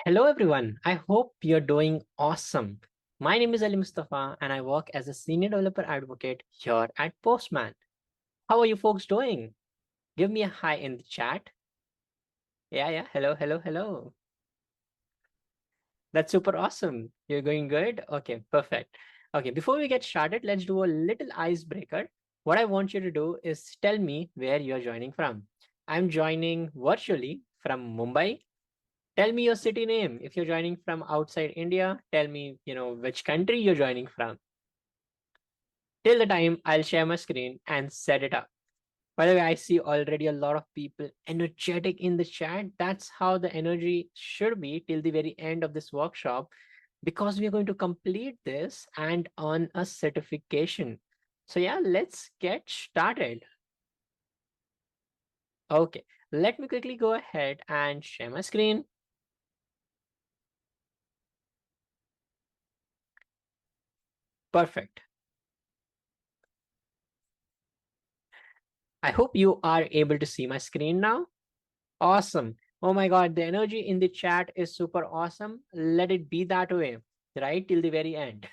Hello, everyone. I hope you're doing awesome. My name is Ali Mustafa, and I work as a senior developer advocate here at Postman. How are you folks doing? Give me a hi in the chat. Yeah. Hello, hello, hello. That's super awesome. You're going good? Okay, perfect. Okay, before we get started, let's do a little icebreaker. What I want you to do is tell me where you're joining from. I'm joining virtually from Mumbai. Tell me your city name. If you're joining from outside India, tell me, which country you're joining from. Till the time, I'll share my screen and set it up. By the way, I see already a lot of people energetic in the chat. That's how the energy should be till the very end of this workshop, because we are going to complete this and earn a certification. So yeah, let's get started. Okay, let me quickly go ahead and share my screen. Perfect. I hope you are able to see my screen now. Awesome. Oh my God, the energy in the chat is super awesome. Let it be that way, right? Till the very end.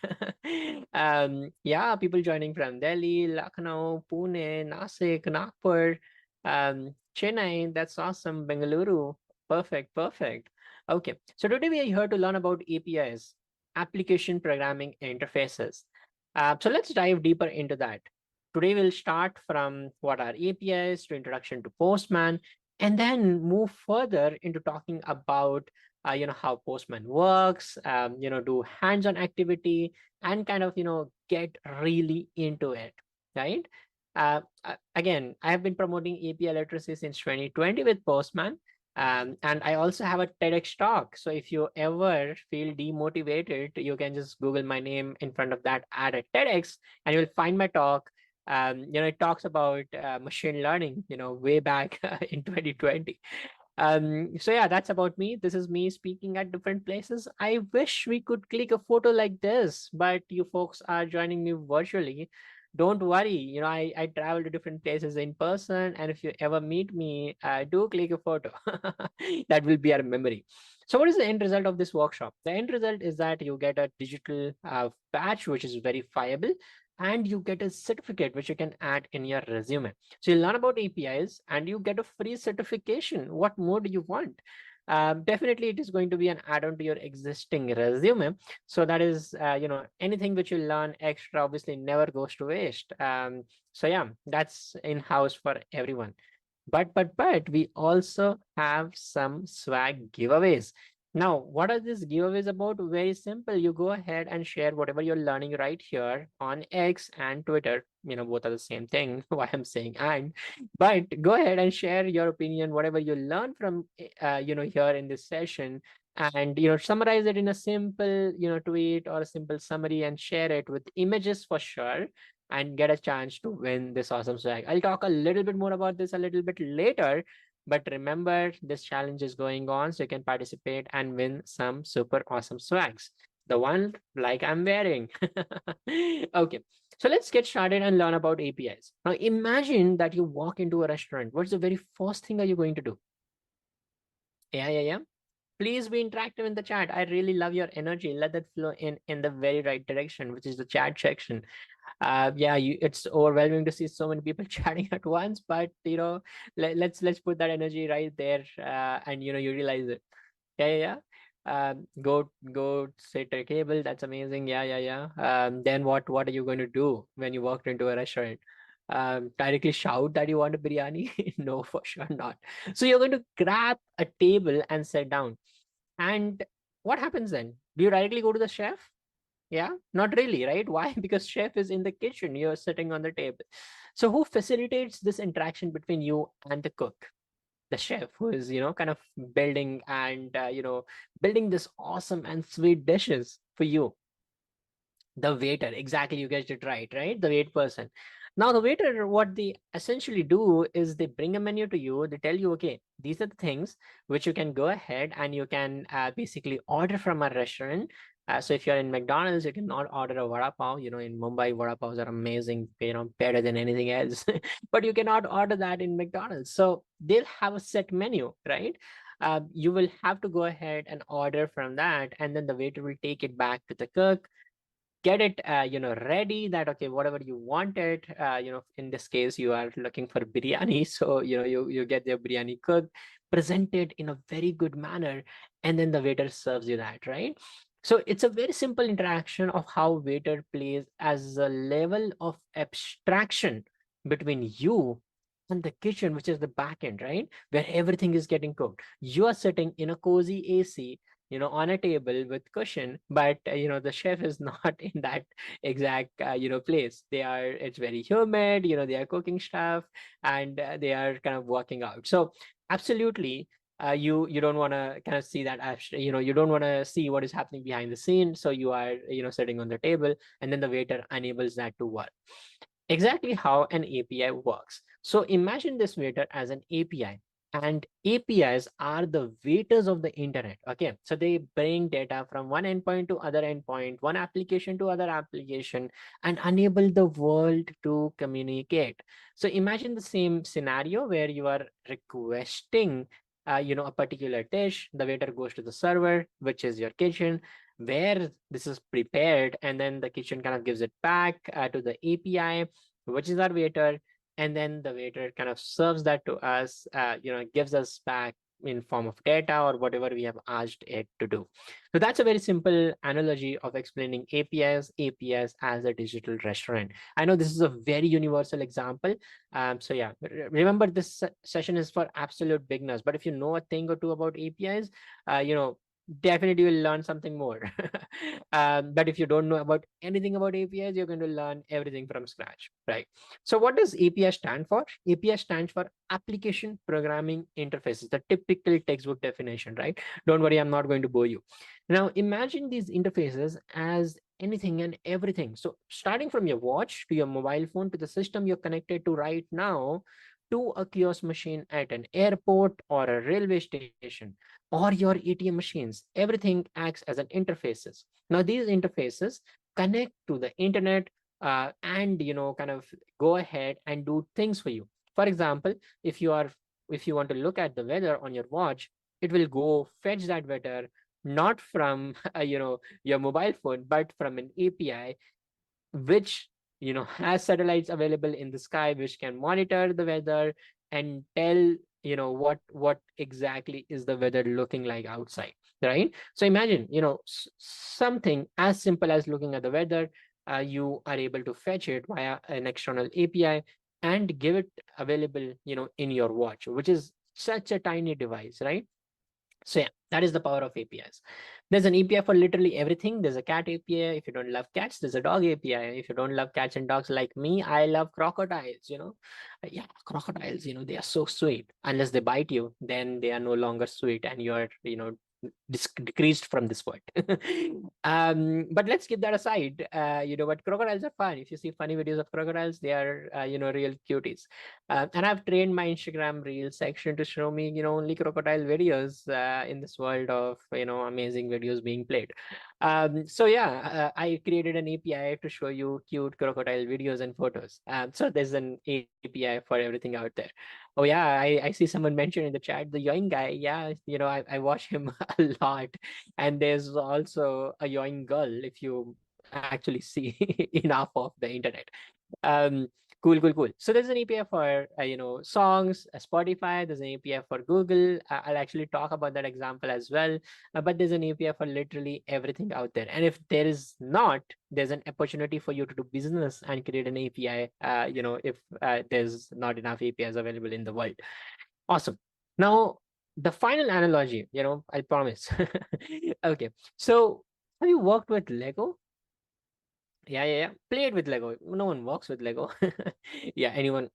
Yeah, people joining from Delhi, Lucknow, Pune, Nasik, Nagpur, Chennai. That's awesome. Bengaluru. Perfect, perfect. Okay, so today we are here to learn about APIs, application programming interfaces. So let's dive deeper into that. Today we'll start from what are APIs to introduction to Postman, and then move further into talking about how Postman works, do hands-on activity, and kind of get really into it, right? Again, I have been promoting API literacy since 2020 with Postman. And I also have a TEDx talk. So if you ever feel demotivated, you can just Google my name in front of that ad at TEDx, and you'll find my talk. It talks about machine learning, way back in 2020. So yeah, that's about me. This is me speaking at different places. I wish we could click a photo like this, but you folks are joining me virtually. Don't worry, I travel to different places in person, and if you ever meet me, do click a photo. That will be our memory. So what is the end result of this workshop? The end result is that you get a digital badge, which is verifiable, and you get a certificate which you can add in your resume. So you learn about APIs and you get a free certification. What more do you want? Definitely, it is going to be an add-on to your existing resume. So that is, anything which you learn extra obviously never goes to waste. So yeah, that's in-house for everyone. But we also have some swag giveaways. Now, what are these giveaways about? Very simple. You go ahead and share whatever you're learning right here on X and Twitter. Both are the same thing. Why I'm saying and, but go ahead and share your opinion, whatever you learn from, here in this session, and summarize it in a simple, tweet or a simple summary, and share it with images for sure, and get a chance to win this awesome swag. I'll talk a little bit more about this a little bit later, but remember, this challenge is going on, so you can participate and win some super awesome swags. The one like I'm wearing. Okay, so let's get started and learn about APIs. Now, imagine that you walk into a restaurant. What's the very first thing are you going to do? Yeah. Please be interactive in the chat. I really love your energy. Let that flow in the very right direction, which is the chat section. Yeah, it's overwhelming to see so many people chatting at once, but let's put that energy right there, and you realize it. Yeah. Go sit at a table. That's amazing. Yeah. Then what are you going to do when you walked into a restaurant? Directly shout that you want a biryani? No, for sure not. So you're going to grab a table and sit down. And what happens then? Do you directly go to the chef? Yeah, not really, right? Why? Because chef is in the kitchen, you're sitting on the table. So who facilitates this interaction between you and the cook? The chef, who is kind of building and building this awesome and sweet dishes for you. The waiter, exactly, you guessed it right? The wait person. Now the waiter, what they essentially do is they bring a menu to you. They tell you, okay, these are the things which you can go ahead and you can basically order from our restaurant. So if you're in McDonald's, you cannot order a vada pav. In Mumbai, vada pavs are amazing, better than anything else. But you cannot order that in McDonald's. So they'll have a set menu, right? You will have to go ahead and order from that, and then the waiter will take it back to the cook, get it ready, that okay, whatever you wanted, in this case you are looking for biryani. So you get the biryani cooked, presented in a very good manner, and then the waiter serves you that, right? So it's a very simple interaction of how waiter plays as a level of abstraction between you and the kitchen, which is the back end, right, where everything is getting cooked. You are sitting in a cozy AC, on a table with cushion, but the chef is not in that exact place. It's very humid, they are cooking stuff, and they are kind of working out. So absolutely, you don't want to kind of see that, you don't want to see what is happening behind the scene. So you are sitting on the table, and then the waiter enables that to work. Exactly how an API works. So imagine this waiter as an API, and APIs are the waiters of the internet. Okay, so they bring data from one endpoint to other endpoint, one application to other application, and enable the world to communicate. So imagine the same scenario where you are requesting a particular dish. The waiter goes to the server, which is your kitchen, where this is prepared, and then the kitchen kind of gives it back to the API, which is our waiter, and then the waiter kind of serves that to us, gives us back in form of data or whatever we have asked it to do. So that's a very simple analogy of explaining APIs as a digital restaurant. I know this is a very universal example. So yeah, remember, this session is for absolute beginners, but if you know a thing or two about APIs, definitely you'll learn something more. But if you don't know about anything about APIs, you're going to learn everything from scratch, right? So what does API stand for? API stands for Application Programming Interfaces, the typical textbook definition, right? Don't worry, I'm not going to bore you. Now imagine these interfaces as anything and everything. So starting from your watch to your mobile phone to the system you're connected to right now, to a kiosk machine at an airport or a railway station, or your ATM machines, everything acts as an interfaces. Now these interfaces connect to the internet, and kind of go ahead and do things for you. For example, if you want to look at the weather on your watch, it will go fetch that weather, not from your mobile phone, but from an API, which has satellites available in the sky, which can monitor the weather and tell what exactly is the weather looking like outside, right? So imagine something as simple as looking at the weather. You are able to fetch it via an external API and give it available in your watch, which is such a tiny device, right? So yeah, that is the power of APIs. There's an API for literally everything. There's a cat API. If you don't love cats, there's a dog API. If you don't love cats and dogs like me, I love crocodiles, Yeah, crocodiles, they are so sweet. Unless they bite you, then they are no longer sweet and you're, decreased from this world. But let's keep that aside. But crocodiles are fun. If you see funny videos of crocodiles, they are, real cuties. And I've trained my Instagram reel section to show me, only crocodile videos in this world of, amazing videos being played. So yeah, I created an API to show you cute crocodile videos and photos. So there's an API for everything out there. Oh yeah, I see someone mentioned in the chat, the Yoing guy. Yeah, I watch him a lot. And there's also a Yoing girl, if you actually see enough of the internet. Um, cool. So there's an API for songs, Spotify. There's an API for Google. I'll actually talk about that example as well. But there's an API for literally everything out there. And if there is not, there's an opportunity for you to do business and create an API. If there's not enough APIs available in the world. Awesome. Now the final analogy. I promise. Okay. So have you worked with Lego? Yeah. Played with Lego. No one works with Lego. Yeah, anyone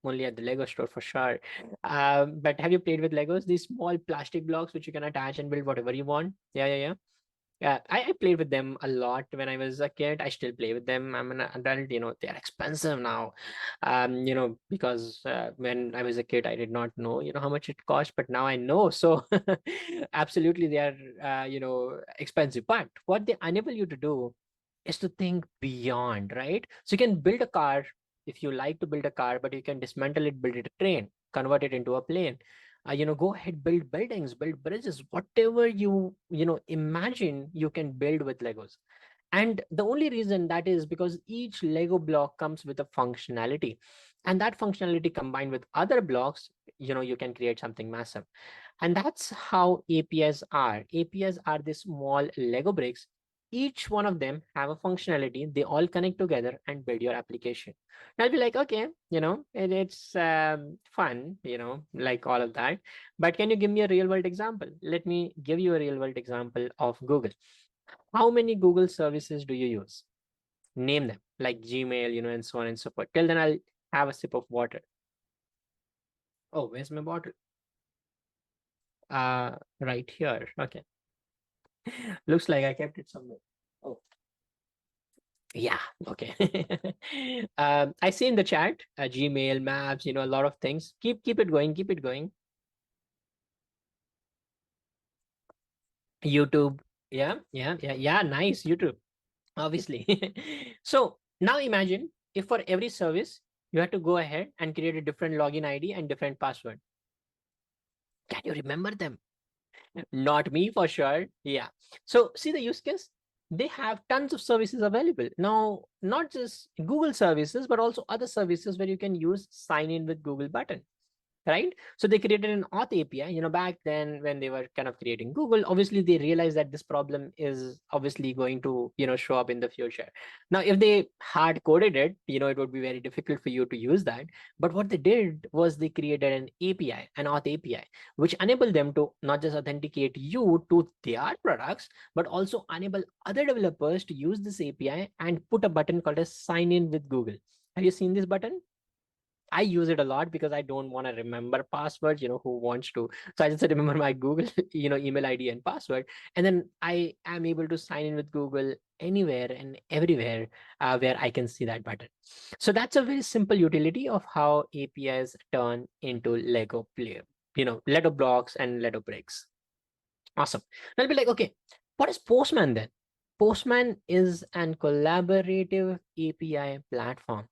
only at the Lego store for sure. But have you played with Legos? These small plastic blocks which you can attach and build whatever you want. Yeah. I played with them a lot when I was a kid. I still play with them. I'm an adult, they're expensive now. Because when I was a kid, I did not know, how much it cost, but now I know. So absolutely they are, expensive. But what they enable you to do is to think beyond, right? So you can build a car if you like to build a car, but you can dismantle it, build it a train, convert it into a plane. Go ahead, build buildings, build bridges, whatever you imagine you can build with Legos. And the only reason that is because each Lego block comes with a functionality, and that functionality combined with other blocks, you can create something massive. And that's how APIs are. APIs are these small Lego bricks. Each one of them have a functionality. They all connect together and build your application. And I'll be like, okay, it's fun, like all of that. But can you give me a real world example? Let me give you a real world example of Google. How many Google services do you use? Name them, like Gmail, and so on and so forth. Till then, I'll have a sip of water. Oh, where's my bottle? Right here. Okay. Looks like I kept it somewhere. Oh, yeah. Okay. I see in the chat, Gmail, Maps, a lot of things. Keep it going. Keep it going. YouTube. Yeah, yeah, yeah, yeah. Nice. YouTube, obviously. So now imagine if for every service you had to go ahead and create a different login ID and different password. Can you remember them? Not me for sure. Yeah. So see the use case? They have tons of services available. Now, not just Google services, but also other services where you can use sign in with Google button, right? So they created an auth API, back then when they were kind of creating Google. Obviously they realized that this problem is obviously going to, show up in the future. Now if they hard coded it, it would be very difficult for you to use that. But what they did was they created an API, an auth API, which enabled them to not just authenticate you to their products, but also enable other developers to use this API and put a button called as sign in with Google. Have you seen this button? I use it a lot because I don't want to remember passwords, who wants to. So I just remember my Google, email ID and password. And then I am able to sign in with Google anywhere and everywhere where I can see that button. So that's a very simple utility of how APIs turn into Lego play, Lego blocks and Lego bricks. Awesome. And I'll be like, okay, what is Postman then? Postman is an collaborative API platform.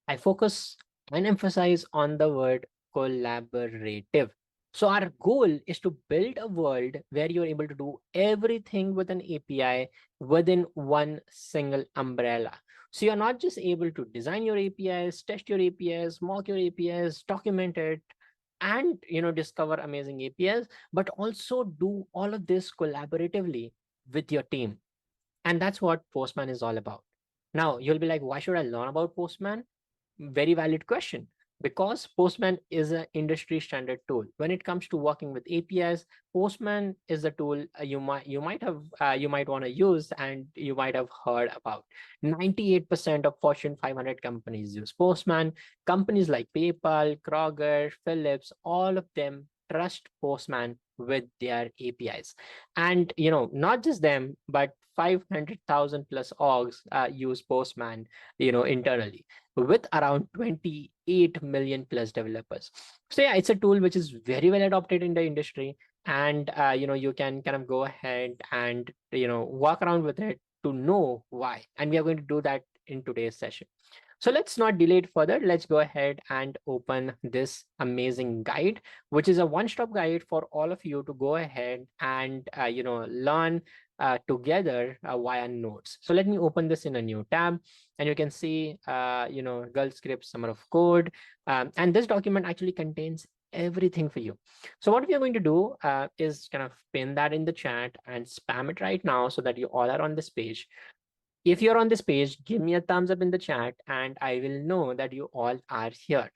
I focus and emphasize on the word collaborative. So our goal is to build a world where you're able to do everything with an API within one single umbrella. So you're not just able to design your APIs, test your APIs, mock your APIs, document it, and discover amazing APIs, but also do all of this collaboratively with your team. And that's what Postman is all about. Now you'll be like, why should I learn about Postman? Very valid question, because Postman is an industry standard tool when it comes to working with APIs. Postman is the tool you might want to use and you might have heard about. 98% of Fortune 500 companies use Postman. Companies like PayPal, Kroger, Philips, all of them trust Postman with their APIs. And not just them, but 500,000 plus orgs use Postman internally, with around 28 million plus developers. So yeah, it's a tool which is very well adopted in the industry. And you can kind of go ahead and walk around with it to know why. And we are going to do that in today's session. So let's not delay it further. Let's go ahead and open this amazing guide, which is a one-stop guide for all of you to go ahead and learn together via notes. So let me open this in a new tab, and you can see GirlScript summer of code. And this document actually contains everything for you. So what we are going to do is kind of pin that in the chat and spam it right now so that you all are on this page. If you're on this page, give me a thumbs up in the chat and I will know that you all are here.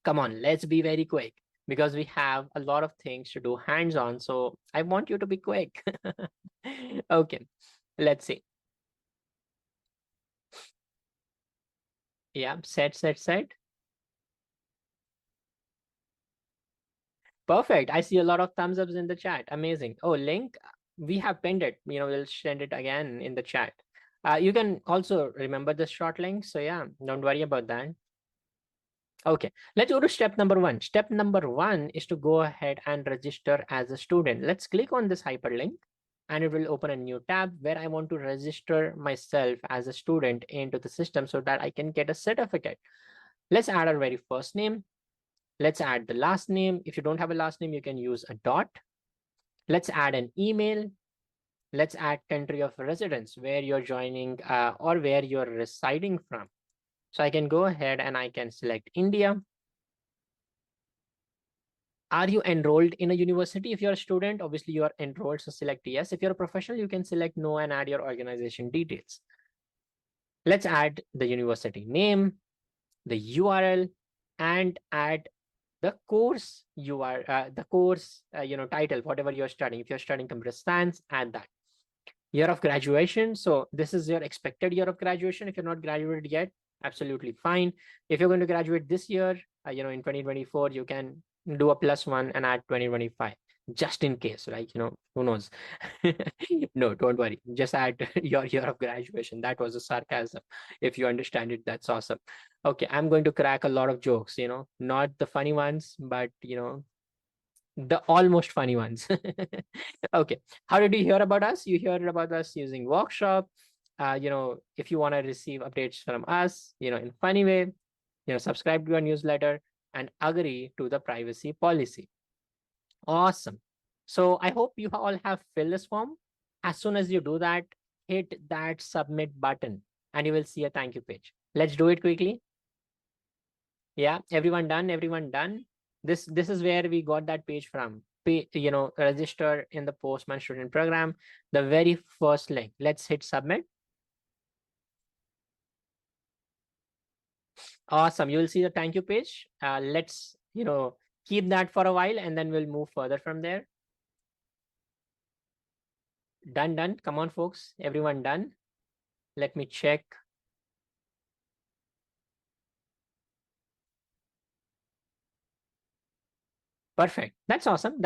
Come on, let's be very quick because we have a lot of things to do hands-on. So I want you to be quick. Okay, let's see. Yeah, set. Perfect. I see a lot of thumbs ups in the chat. Amazing. Oh, link. we have pinned it. We'll send it again in the chat. You can also remember the short link. So yeah, don't worry about that. Okay, let's go to step number one. Step number one is to go ahead and register as a student. Let's click on this hyperlink and it will open a new tab where I want to register myself as a student into the system so that I can get a certificate. Let's add our very first name. Let's add the last name. If you don't have a last name, you can use a dot. Let's add an email. Let's add country of residence, where you're joining or where you're residing from. So I can go ahead and I can select India. Are you enrolled in a university? If you're a student, obviously you are enrolled, so select yes. If you're a professional, you can select no and add your organization details. Let's add the university name, the URL, and add the course title, whatever you're studying. If you're studying computer science, add that. Year of graduation. So this is your expected year of graduation. If you're not graduated yet, absolutely fine. If you're going to graduate this year, in 2024, you can do a +1 and add 2025, just in case, right? Who knows? No, don't worry. Just add your year of graduation. That was a sarcasm. If you understand it, that's awesome. Okay, I'm going to crack a lot of jokes, not the funny ones, but the almost funny ones. Okay, how did you hear about us? You heard about us using workshop. If you want to receive updates from us, in funny way, subscribe to our newsletter and agree to the privacy policy. Awesome. So I hope you all have filled this form. As soon as you do that, hit that submit button and you will see a thank you page. Let's do it quickly. Yeah, everyone done? Everyone done? This is where we got that page from. Register in the Postman student program, the very first link. Let's hit submit. Awesome. You will see the thank you page. Let's keep that for a while and then we'll move further from there. Done. Come on, folks. Everyone done? Let me check. Perfect. That's awesome.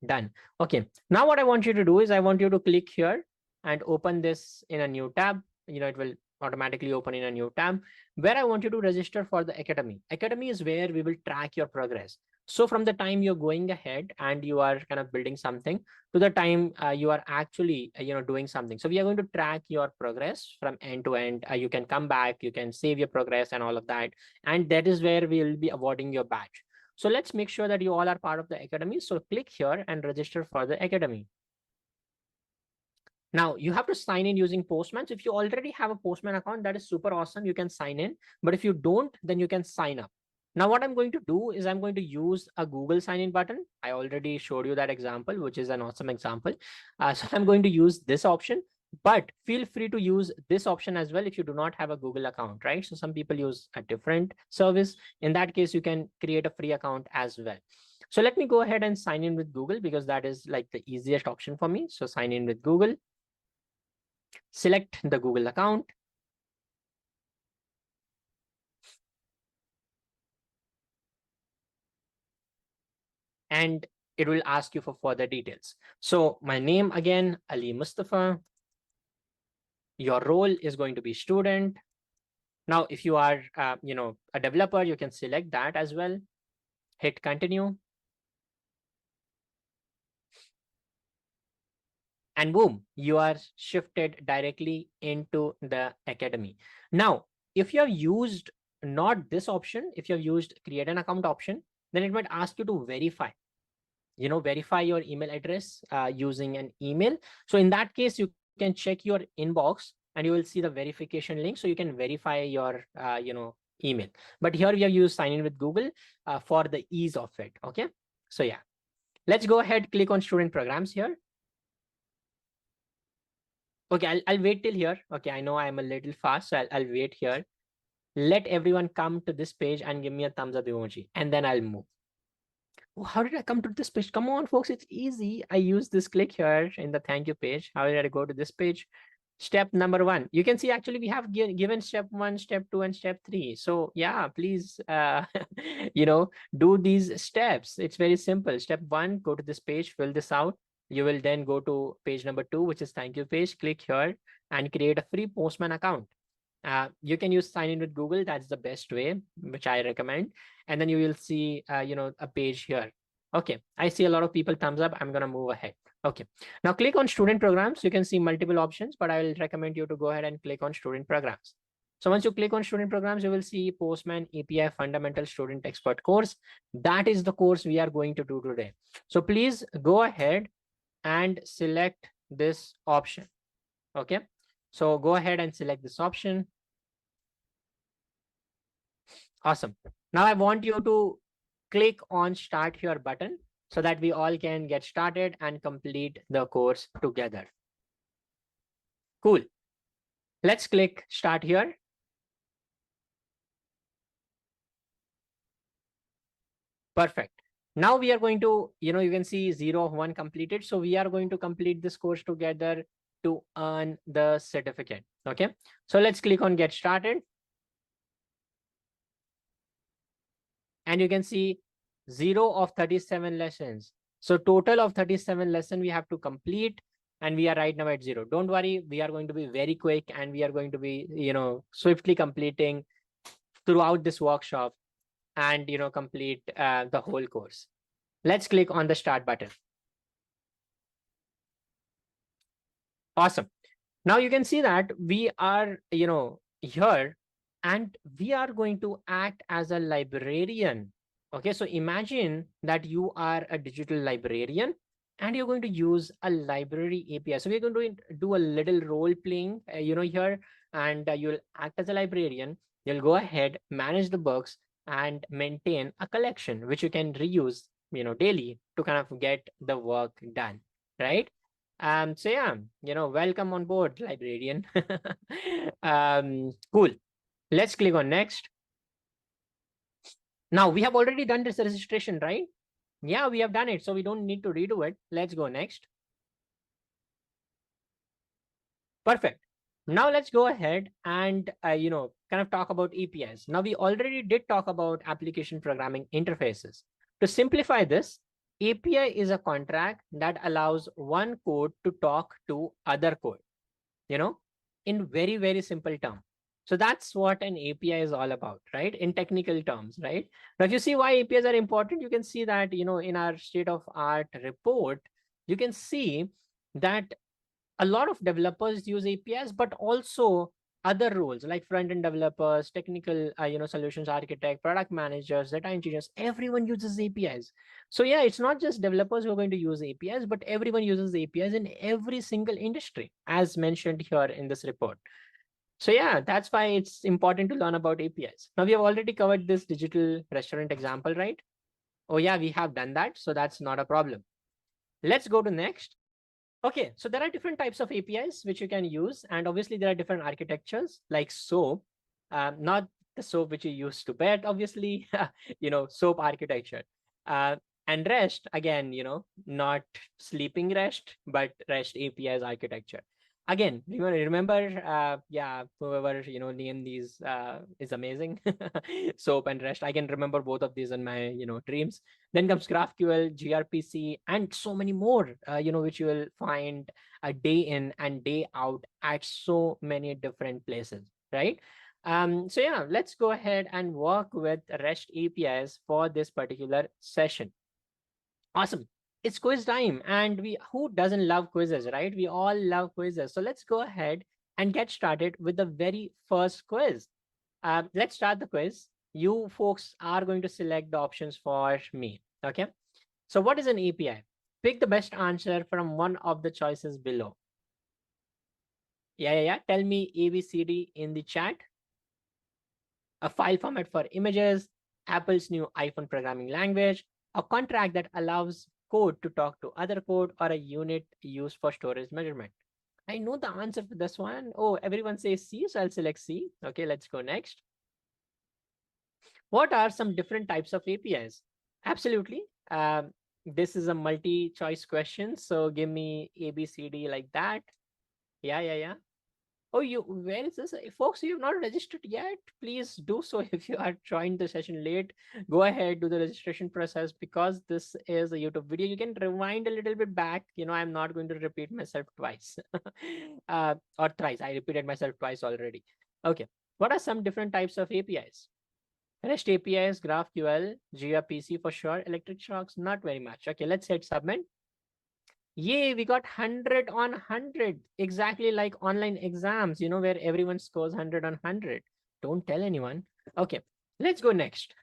Done. Okay. Now what I want you to do is I want you to click here and open this in a new tab. It will automatically open in a new tab where I want you to register for the academy. Academy is where we will track your progress. So from the time you're going ahead and you are kind of building something to the time you are actually doing something. So we are going to track your progress from end to end. You can come back, you can save your progress and all of that. And that is where we will be awarding your badge. So let's make sure that you all are part of the academy. So click here and register for the academy. Now you have to sign in using Postman. So if you already have a Postman account, that is super awesome. You can sign in, but if you don't, then you can sign up. Now what I'm going to do is I'm going to use a Google sign in button. I already showed you that example, which is an awesome example. So I'm going to use this option, but feel free to use this option as well if you do not have a Google account, right? So some people use a different service. In that case, you can create a free account as well. So let me go ahead and sign in with Google because that is like the easiest option for me. So sign in with Google. Select the Google account. And it will ask you for further details. So my name again, Ali Mustafa. Your role is going to be student. Now, if you are, a developer, you can select that as well. Hit continue. And boom, you are shifted directly into the academy. Now, if you have used not this option, if you have used create an account option, then it might ask you to verify your email address using an email. So in that case, you can check your inbox and you will see the verification link. So you can verify your, email. But here we have used sign in with Google for the ease of it. Okay. So yeah, let's go ahead, click on student programs here. Okay, I'll wait till here. Okay, I know I'm a little fast, so I'll wait here. Let everyone come to this page and give me a thumbs up emoji, and then I'll move. Oh, how did I come to this page? Come on, folks, it's easy. I use this click here in the thank you page. How did I go to this page? Step number 1. You can see actually we have given step 1, step 2, and step 3. So yeah, please, do these steps. It's very simple. Step 1, go to this page, fill this out. you will then go to page number 2, which is thank you page. Click here and create a free Postman account. You can use sign in with Google. That's the best way, which I recommend. And then you will see, a page here. Okay, I see a lot of people thumbs up. I'm gonna move ahead. Okay, now click on student programs. You can see multiple options, but I will recommend you to go ahead and click on student programs. So once you click on student programs, you will see Postman API Fundamental Student Expert course. That is the course we are going to do today. So please go ahead and select this option. Okay, so go ahead and select this option. Awesome. Now I want you to click on start here button so that we all can get started and complete the course together. Cool. Let's click start here. Perfect. Now we are going to, you can see 0 of 1 completed. So we are going to complete this course together to earn the certificate. Okay. So let's click on get started. And you can see 0 of 37 lessons. So total of 37 lessons we have to complete, and we are right now at 0. Don't worry, we are going to be very quick, and we are going to be, swiftly completing throughout this workshop and, complete the whole course. Let's click on the start button. Awesome. Now you can see that we are, here, and we are going to act as a librarian. Okay, so imagine that you are a digital librarian and you're going to use a library API. So we're going to do a little role playing, here, and you'll act as a librarian. You'll go ahead, manage the books, and maintain a collection, which you can reuse, daily to kind of get the work done, right? So yeah, welcome on board, librarian. Cool. Let's click on next. Now we have already done this registration, right? Yeah, we have done it, so we don't need to redo it. Let's go next. Perfect. Now let's go ahead and, kind of talk about APIs. Now we already did talk about application programming interfaces. To simplify this, API is a contract that allows one code to talk to other code, in very, very simple terms. So that's what an API is all about, right? In technical terms, right? Now, if you see why APIs are important, you can see that, in our state of art report, you can see that a lot of developers use APIs, but also other roles like front-end developers, technical, solutions architect, product managers, data engineers, everyone uses APIs. So yeah, it's not just developers who are going to use APIs, but everyone uses APIs in every single industry, as mentioned here in this report. So yeah, that's why it's important to learn about APIs. Now we have already covered this digital restaurant example, right? Oh yeah, we have done that. So that's not a problem. Let's go to next. Okay, so there are different types of APIs which you can use. And obviously there are different architectures like SOAP, not the SOAP which you use to bet, obviously, SOAP architecture. And REST, again, not sleeping REST, but REST APIs architecture. Again, remember, yeah, whoever, named these is amazing. SOAP and REST. I can remember both of these in my, dreams. Then comes GraphQL, gRPC, and so many more, which you will find a day in and day out at so many different places, right? So yeah, let's go ahead and work with REST APIs for this particular session. Awesome. It's quiz time, and who doesn't love quizzes, right? We all love quizzes. So let's go ahead and get started with the very first quiz. Let's start the quiz. You folks are going to select the options for me. Okay. So what is an API? Pick the best answer from one of the choices below. Yeah. Tell me ABCD in the chat. A file format for images, Apple's new iPhone programming language, a contract that allows code to talk to other code, or a unit used for storage measurement. I know the answer for this one. Oh, everyone says C, so I'll select C. Okay, let's go next. What are some different types of APIs? Absolutely. This is a multi-choice question, so give me A, B, C, D like that. Yeah. Oh, where is this? Folks, you have not registered yet. Please do so. If you are joined the session late, go ahead, do the registration process. Because this is a YouTube video, you can rewind a little bit back. I'm not going to repeat myself twice or thrice. I repeated myself twice already. Okay. What are some different types of APIs? REST APIs, GraphQL, gRPC for sure. Electric shocks, not very much. Okay, let's hit submit. Yay, we got 100 on 100. Exactly like online exams, where everyone scores 100 on 100. Don't tell anyone. Okay, let's go next.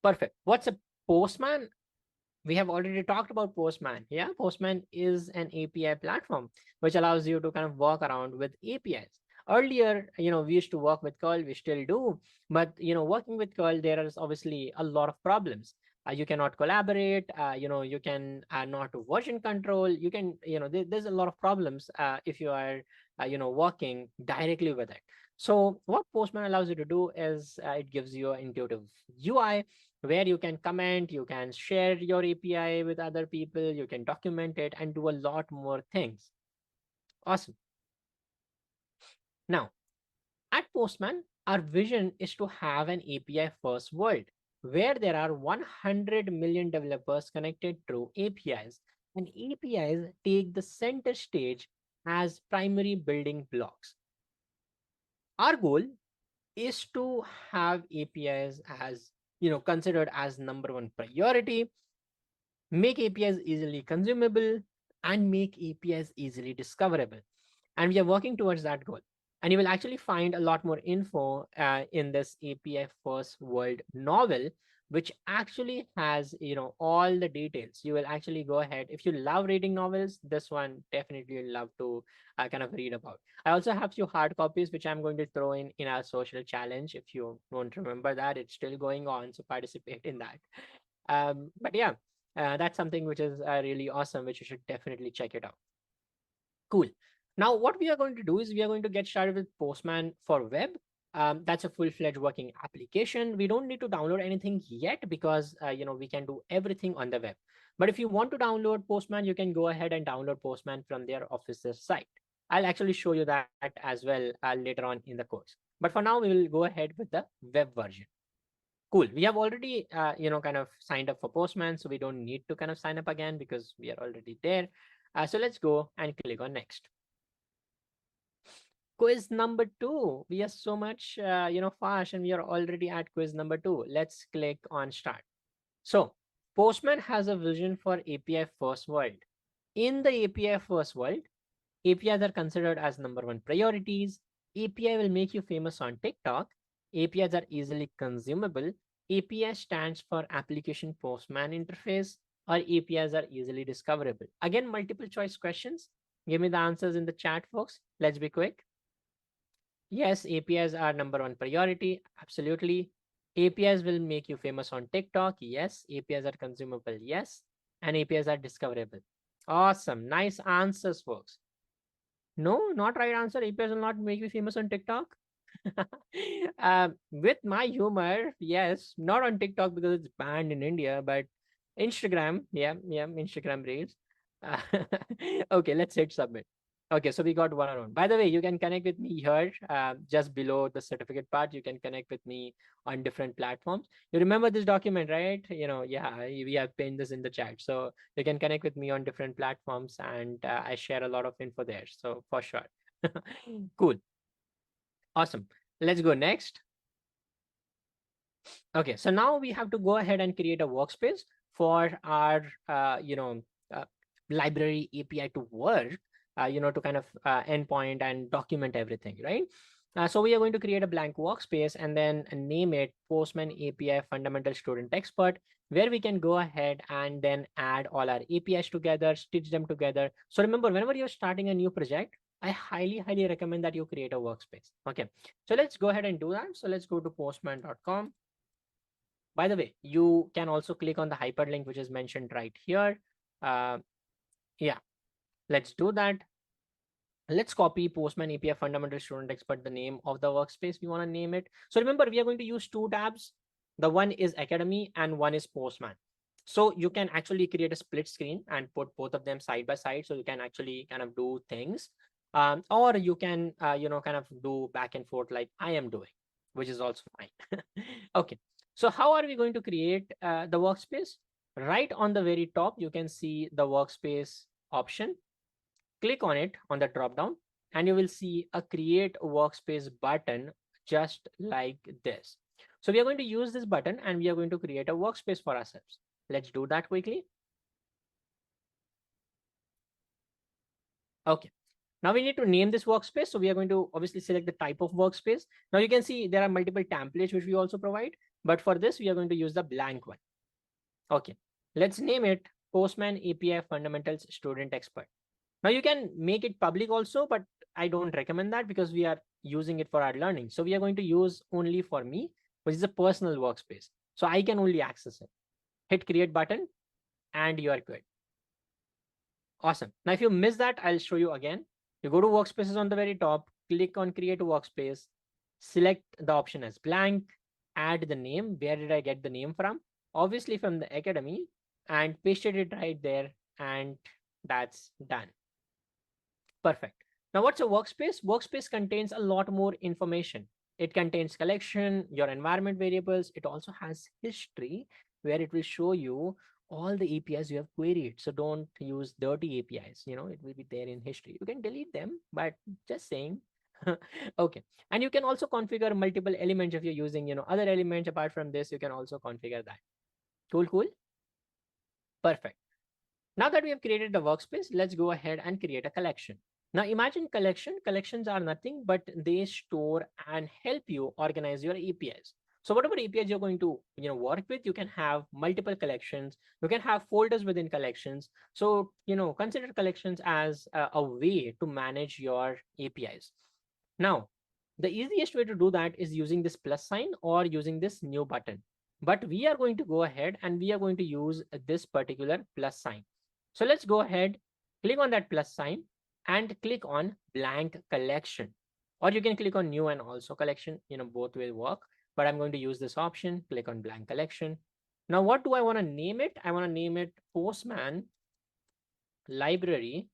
Perfect. What's a Postman? We have already talked about Postman. Yeah, Postman is an API platform which allows you to kind of walk around with APIs. Earlier, we used to work with curl, we still do, but working with curl, there is obviously a lot of problems. You cannot collaborate. You can not version control. You can, there's a lot of problems if you are, working directly with it. So what Postman allows you to do is it gives you an intuitive UI where you can comment, you can share your API with other people, you can document it and do a lot more things. Awesome. Now, at Postman, our vision is to have an API first world where there are 100 million developers connected through APIs, and APIs take the center stage as primary building blocks. Our goal is to have APIs as considered as number one priority, make APIs easily consumable, and make APIs easily discoverable. And we are working towards that goal. And you will actually find a lot more info in this API First World novel, which actually has all the details. You will actually go ahead. If you love reading novels, this one definitely you'll love to kind of read about. I also have few hard copies, which I'm going to throw in our social challenge. If you don't remember that, it's still going on, so participate in that. But yeah, that's something which is really awesome, which you should definitely check it out. Cool. Now, what we are going to do is we are going to get started with Postman for web. That's a full-fledged working application. We don't need to download anything yet because we can do everything on the web. But if you want to download Postman, you can go ahead and download Postman from their office's site. I'll actually show you that as well later on in the course. But for now, we will go ahead with the web version. Cool. We have already, kind of signed up for Postman, so we don't need to kind of sign up again because we are already there. So let's go and click on next. Quiz number 2. We are so much, fast, and we are already at quiz number 2. Let's click on start. So Postman has a vision for API first world. In the API first world, APIs are considered as number one priorities. API will make you famous on TikTok. APIs are easily consumable. API stands for Application Postman Interface, or APIs are easily discoverable. Again, multiple choice questions. Give me the answers in the chat, folks. Let's be quick. Yes, APIs are number one priority. Absolutely. APIs will make you famous on TikTok. Yes. APIs are consumable. Yes. And APIs are discoverable. Awesome. Nice answers, folks. No, not right answer. APIs will not make you famous on TikTok. With my humor, yes, not on TikTok because it's banned in India, but Instagram, yeah, Instagram Reels. Uh, okay, let's hit submit. Okay, so we got one around. By the way, you can connect with me here, just below the certificate part. You can connect with me on different platforms. You remember this document, right? Yeah, we have pinned this in the chat. So you can connect with me on different platforms, and I share a lot of info there. So for sure. Cool. Awesome. Let's go next. Okay, so now we have to go ahead and create a workspace for our, library API to work, to kind of endpoint and document everything, right? So we are going to create a blank workspace and then name it Postman API Fundamental Student Expert, where we can go ahead and then add all our APIs together, stitch them together. So remember, whenever you're starting a new project, I highly, highly recommend that you create a workspace. Okay, so let's go ahead and do that. So let's go to postman.com. By the way, you can also click on the hyperlink, which is mentioned right here. Yeah, let's do that. Let's copy Postman API Fundamental Student Expert, the name of the workspace we want to name it. So remember, we are going to use two tabs. The one is Academy and one is Postman. So you can actually create a split screen and put both of them side by side. So you can actually kind of do things. Or you can, kind of do back and forth like I am doing, which is also fine. Okay. So how are we going to create the workspace? Right on the very top, you can see the workspace option. Click on it on the drop down, and you will see a create workspace button just like this. So we are going to use this button and we are going to create a workspace for ourselves. Let's do that quickly. Okay. Now we need to name this workspace. So we are going to obviously select the type of workspace. Now you can see there are multiple templates which we also provide, but for this we are going to use the blank one. Okay. Let's name it Postman API Fundamentals Student Expert. Now you can make it public also, but I don't recommend that because we are using it for our learning. So we are going to use only for me, which is a personal workspace. So I can only access it. Hit create button and you are good. Awesome. Now, if you miss that, I'll show you again. You go to workspaces on the very top, click on create a workspace, select the option as blank, add the name. Where did I get the name from? Obviously from the academy, and pasted it right there, and that's done. Perfect. Now, what's a workspace? Workspace contains a lot more information. It contains collection, your environment variables. It also has history where it will show you all the APIs you have queried. So don't use dirty APIs. It will be there in history. You can delete them, but just saying. Okay. And you can also configure multiple elements if you're using, other elements apart from this. You can also configure that. Cool, cool. Perfect. Now that we have created the workspace, let's go ahead and create a collection. Now imagine collections are nothing but they store and help you organize your APIs. So whatever APIs you're going to work with, you can have multiple collections, you can have folders within collections. So consider collections as a way to manage your APIs. Now the easiest way to do that is using this plus sign or using this new button. But we are going to go ahead and we are going to use this particular plus sign. So let's go ahead, click on that plus sign and click on blank collection. Or you can click on new and also collection, both will work. But I'm going to use this option, click on blank collection. Now, what do I want to name it? I want to name it Postman Library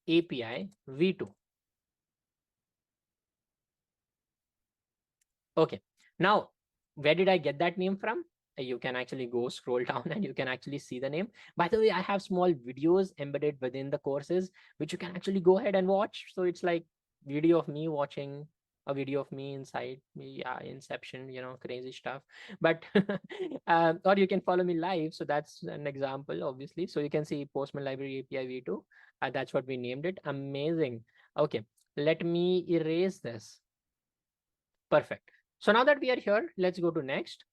API V2. Okay. Now, where did I get that name from? You can actually go scroll down and you can actually see the name. By the way, I have small videos embedded within the courses, which you can actually go ahead and watch. So it's like video of me watching a video of me inside me, yeah, Inception, crazy stuff. But or you can follow me live. So that's an example, obviously. So you can see Postman Library API V2. That's what we named it. Amazing. Okay, let me erase this. Perfect. So now that we are here, let's go to next.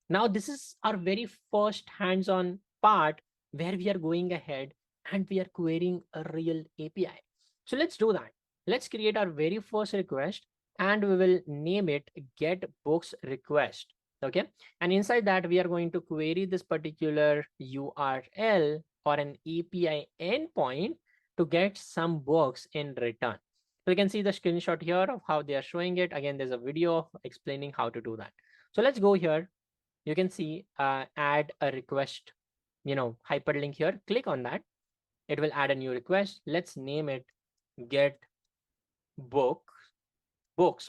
Now, this is our very first hands-on part where we are going ahead and we are querying a real API. So let's do that. Let's create our very first request and we will name it get books request. Okay. And inside that, we are going to query this particular URL or an API endpoint to get some books in return. So you can see the screenshot here of how they are showing it. Again, there's a video of explaining how to do that. So let's go here. You can see add a request, hyperlink here. Click on that. It will add a new request. Let's name it get books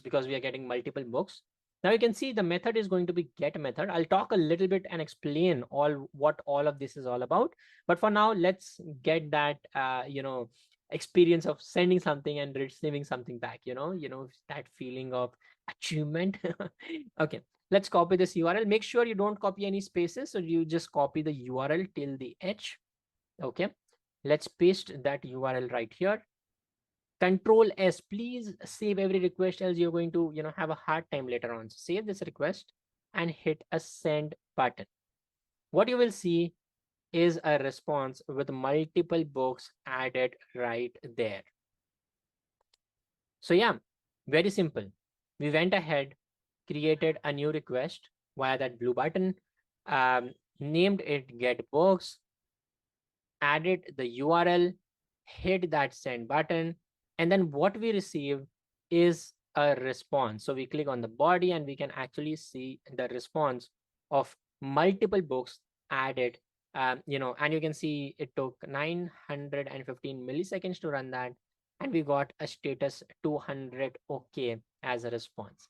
because we are getting multiple books. Now you can see the method is going to be get method. I'll talk a little bit and explain what all of this is all about. But for now, let's get that experience of sending something and receiving something back. That feeling of achievement. Okay, let's copy this URL. Make sure you don't copy any spaces. So you just copy the URL till the edge. Okay, let's paste that URL right here. Control S, please save every request, else you're going to have a hard time later on. So save this request and hit a send button. What you will see is a response with multiple books added right there. So yeah, very simple. We went ahead, created a new request via that blue button, named it get books, added the URL, hit that send button, and then what we receive is a response. So we click on the body and we can actually see the response of multiple books added And you can see it took 915 milliseconds to run that, and we got a status 200 okay as a response.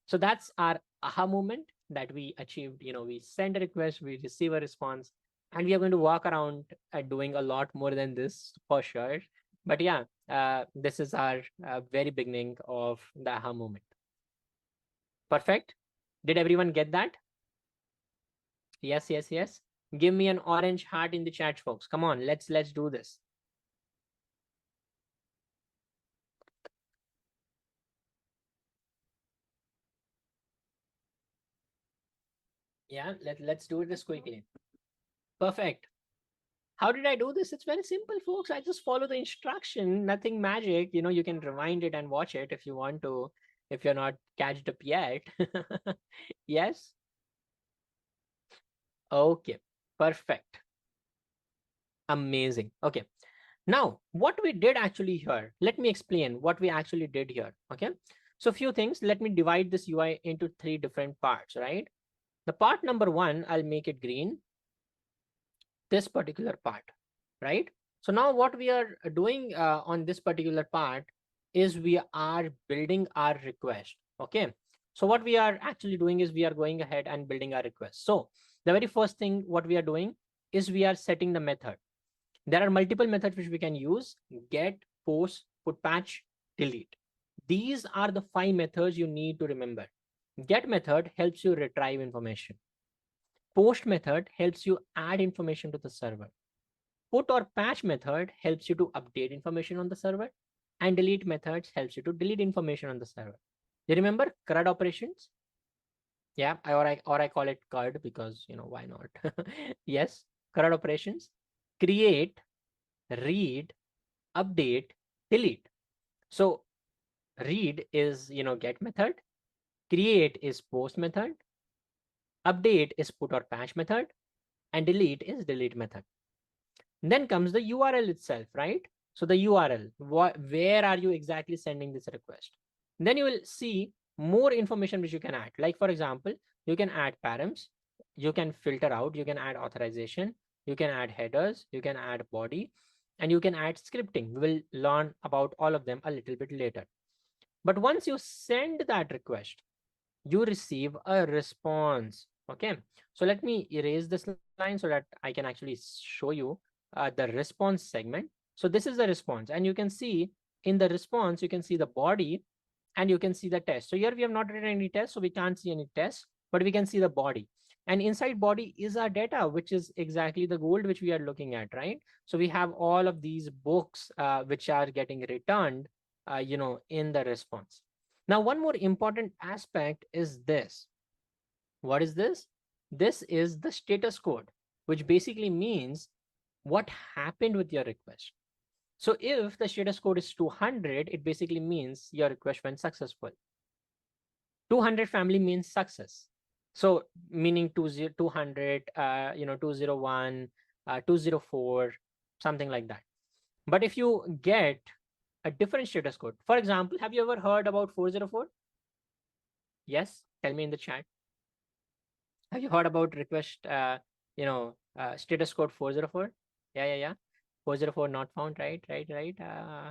So that's our aha moment that we achieved. We send a request, we receive a response, and we are going to walk around doing a lot more than this for sure. But yeah, this is our very beginning of the aha moment. Perfect. Did everyone get that? Yes, yes, yes. Give me an orange heart in the chat, folks. Come on, let's do this. Yeah, let's do this quickly. Perfect. How did I do this? It's very simple, folks. I just follow the instruction, nothing magic. You can rewind it and watch it if you want to, if you're not catched up yet. Yes. Okay. Perfect. Amazing. Okay. Now, what we did actually here, let me explain what we actually did here. Okay. So, few things. Let me divide this UI into 3 different parts, right? The part number 1, I'll make it green, this particular part, right? So now what we are doing on this particular part is we are building our request. Okay. So what we are actually doing is we are going ahead and building our request. So the very first thing what we are doing is we are setting the method. There are multiple methods which we can use: get, post, put, patch, delete. These are the 5 methods you need to remember. Get method helps you retrieve information. Post method helps you add information to the server. Put or patch method helps you to update information on the server, and delete methods helps you to delete information on the server. You remember CRUD operations? Yeah, or I call it CRUD because why not? Yes, CRUD operations: create, read, update, delete. So read is get method, create is post method, update is put or patch method, and delete is delete method. Then comes the URL itself, right? So the URL, where are you exactly sending this request? Then you will see more information which you can add. Like for example, you can add params, you can filter out, you can add authorization, you can add headers, you can add body, and you can add scripting. We will learn about all of them a little bit later. But once you send that request, you receive a response. Okay. So let me erase this line so that I can actually show you the response segment. So this is the response, and you can see in the response, you can see the body and you can see the test. So here we have not written any test, so we can't see any test, but we can see the body. And inside body is our data, which is exactly the gold which we are looking at, right? So we have all of these books which are getting returned, in the response. Now, one more important aspect is this. What is this? This is the status code, which basically means what happened with your request. So if the status code is 200, it basically means your request went successful. 200 family means success. So meaning 200, 201, 204, something like that. But if you get a different status code, for example, have you ever heard about 404? Yes, tell me in the chat. Have you heard about request, status code 404? Yeah. 404 not found, right?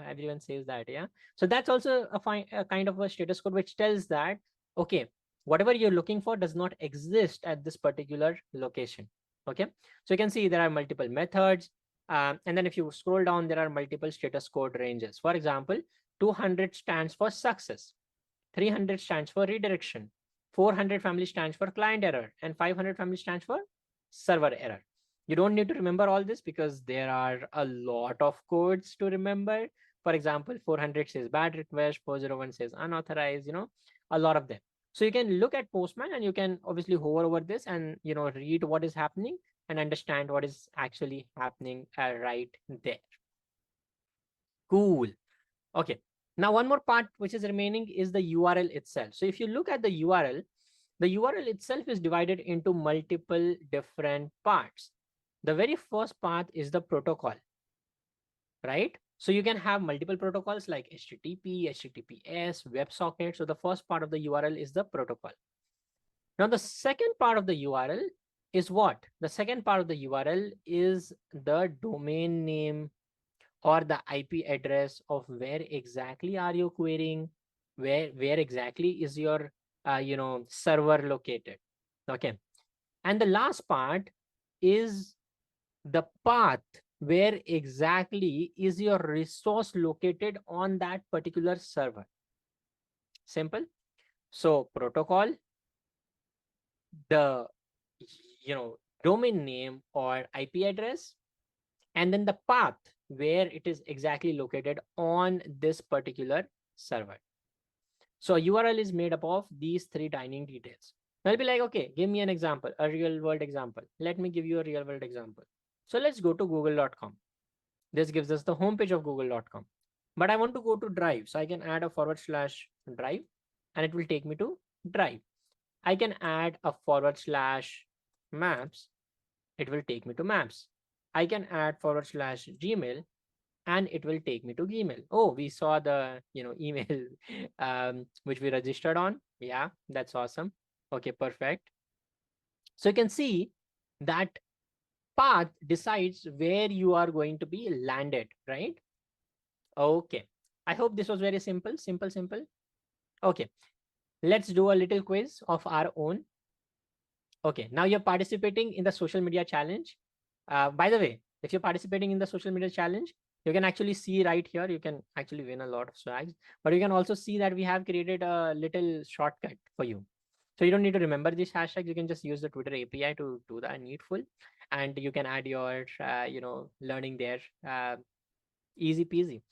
Everyone says that, yeah. So that's also a kind of a status code which tells that, okay, whatever you're looking for does not exist at this particular location. Okay, so you can see there are multiple methods. And then if you scroll down, there are multiple status code ranges. For example, 200 stands for success, 300 stands for redirection, 400 family stands for client error, and 500 family stands for server error. You don't need to remember all this because there are a lot of codes to remember. For example, 400 says bad request, 401 says unauthorized, a lot of them. So you can look at Postman and you can obviously hover over this and read what is happening and understand what is actually happening right there. Cool. Okay. Now, one more part which is remaining is the URL itself. So if you look at the URL itself is divided into multiple different parts. The very first part is the protocol, right? So you can have multiple protocols like HTTP, HTTPS, WebSocket. So the first part of the URL is the protocol. Now, the second part of the URL is what? The second part of the URL is the domain name or the IP address of where exactly are you querying, where exactly is your server located. Okay. And the last part is the path where exactly is your resource located on that particular server. Simple. So protocol, the domain name or IP address, and then the path where it is exactly located on this particular server. So a URL is made up of these three tiny details. I'll be like, okay, give me an example, a real world example. Let me give you a real world example. So let's go to google.com. This gives us the homepage of google.com. But I want to go to Drive. So I can add a / Drive and it will take me to Drive. I can add a / Maps. It will take me to Maps. I can add / Gmail and it will take me to Gmail. Oh, we saw the email which we registered on. Yeah, that's awesome. Okay, perfect. So you can see that path decides where you are going to be landed, right? Okay. I hope this was very simple, simple. Okay. Let's do a little quiz of our own. Okay. Now you're participating in the social media challenge. By the way, if you're participating in the social media challenge, you can actually see right here, you can actually win a lot of swags, but you can also see that we have created a little shortcut for you. So you don't need to remember these hashtags. You can just use the Twitter API to do the needful, and you can add your, learning there. Easy peasy.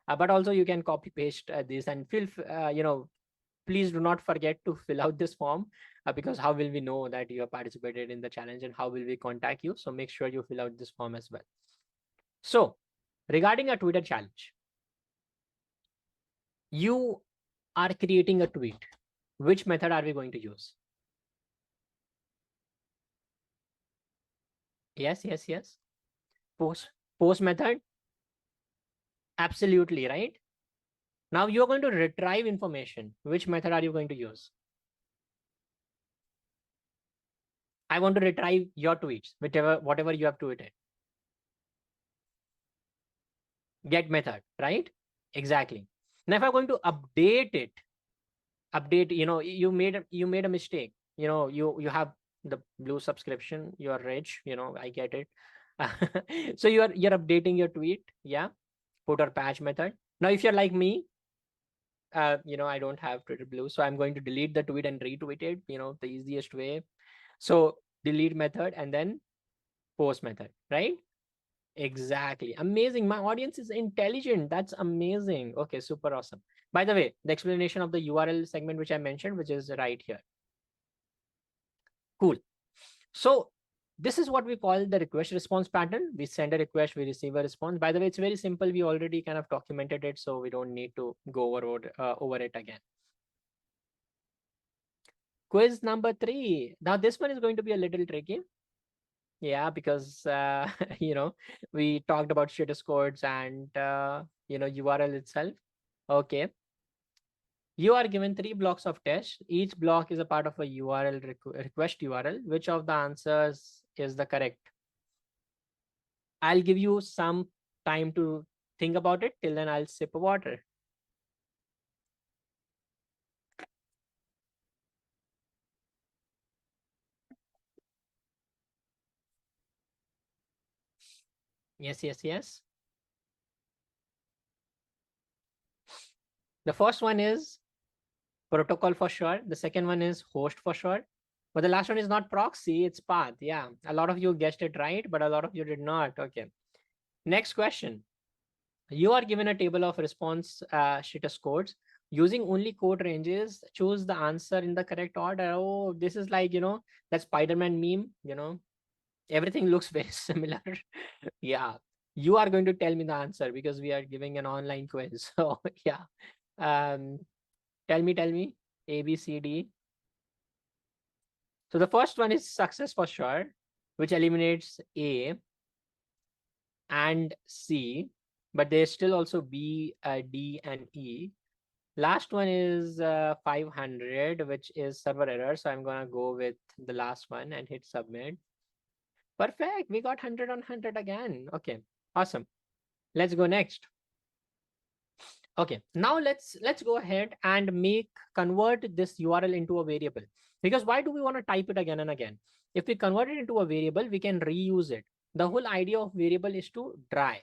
But also you can copy paste this and please do not forget to fill out this form because how will we know that you have participated in the challenge and how will we contact you? So make sure you fill out this form as well. So regarding a Twitter challenge, you are creating a tweet. Which method are we going to use? Yes. Post method. Absolutely right. Now you're going to retrieve information. Which method are you going to use? I want to retrieve your tweets, whatever you have tweeted. Get method, right? Exactly. Now if I'm going to update it, you made a mistake. You have the blue subscription, you're rich, I get it. So you're updating your tweet. Yeah. Put or patch method. Now if you're like me, I don't have Twitter blue, so I'm going to delete the tweet and retweet it, the easiest way. So delete method and then post method, right? Exactly. Amazing. My audience is intelligent. That's amazing. Okay, super awesome. By the way, the explanation of the URL segment, which I mentioned, which is right here. Cool. So this is what we call the request response pattern. We send a request, we receive a response. By the way, it's very simple. We already kind of documented it, so we don't need to go over it again. Quiz number 3. Now this one is going to be a little tricky. Yeah, because we talked about status codes and URL itself. Okay. You are given 3 blocks of text. Each block is a part of a URL request URL. Which of the answers is the correct? I'll give you some time to think about it. Till then, I'll sip water. Yes. The first one is protocol for sure. The second one is host for sure. But the last one is not proxy, it's path. Yeah, a lot of you guessed it right, but a lot of you did not. Okay. Next question. You are given a table of response status codes. Using only code ranges, choose the answer in the correct order. Oh, this is like, that Spider-Man meme, everything looks very similar. Yeah. You are going to tell me the answer because we are giving an online quiz. So yeah. Um, tell me. A, B, C, D. So the first one is success for sure, which eliminates A and C, but there's still also B, D, and E. Last one is 500, which is server error. So I'm going to go with the last one and hit submit. Perfect. We got 100 on 100 again. Okay, awesome. Let's go next. Okay, now let's go ahead and convert this URL into a variable. Because why do we want to type it again and again? If we convert it into a variable, we can reuse it. The whole idea of variable is to dry.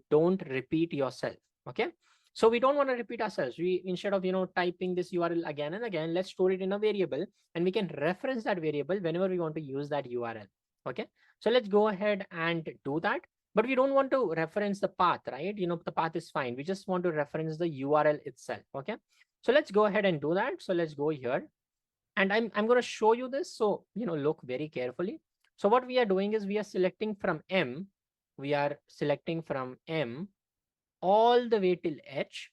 Don't repeat yourself. Okay. So we don't want to repeat ourselves. We, instead of typing this URL again and again, let's store it in a variable, and we can reference that variable whenever we want to use that URL. Okay. So let's go ahead and do that. But we don't want to reference the path, right? The path is fine. We just want to reference the URL itself. Okay. So let's go ahead and do that. So let's go here, and I'm going to show you this. So, look very carefully. So what we are doing is we are selecting from M. We are selecting from M all the way till H,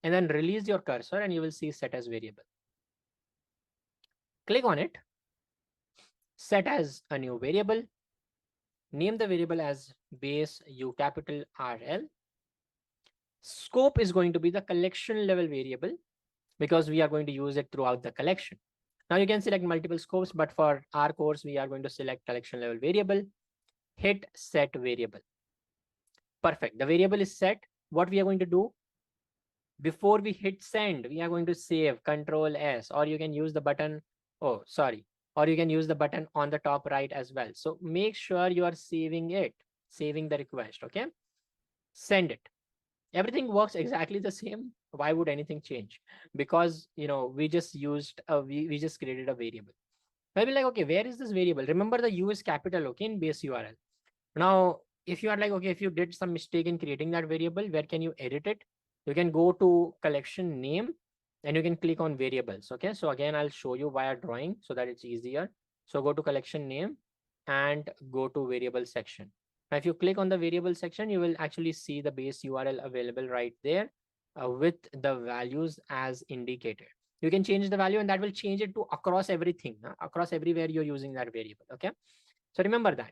and then release your cursor and you will see set as variable. Click on it, set as a new variable, name the variable as base U capital RL. Scope is going to be the collection level variable because we are going to use it throughout the collection. Now you can select multiple scopes, but for our course, we are going to select collection level variable, hit set variable. Perfect. The variable is set. What we are going to do, before we hit send, we are going to save Control S, or you can use the button. Oh, sorry. Or you can use the button on the top right as well. So make sure you are saving it, saving the request. Okay. Send it. Everything works exactly the same. Why would anything change? Because, we just used, we just created a variable. I'll be like, okay, where is this variable? Remember the U is capital, okay, in base URL. Now, if you are like, okay, if you did some mistake in creating that variable, where can you edit it? You can go to collection name and you can click on variables. Okay. So again, I'll show you via drawing so that it's easier. So go to collection name and go to variable section. Now, if you click on the variable section, you will actually see the base URL available right there with the values as indicated. You can change the value and that will change it to across everything, across everywhere you're using that variable. Okay. So remember that.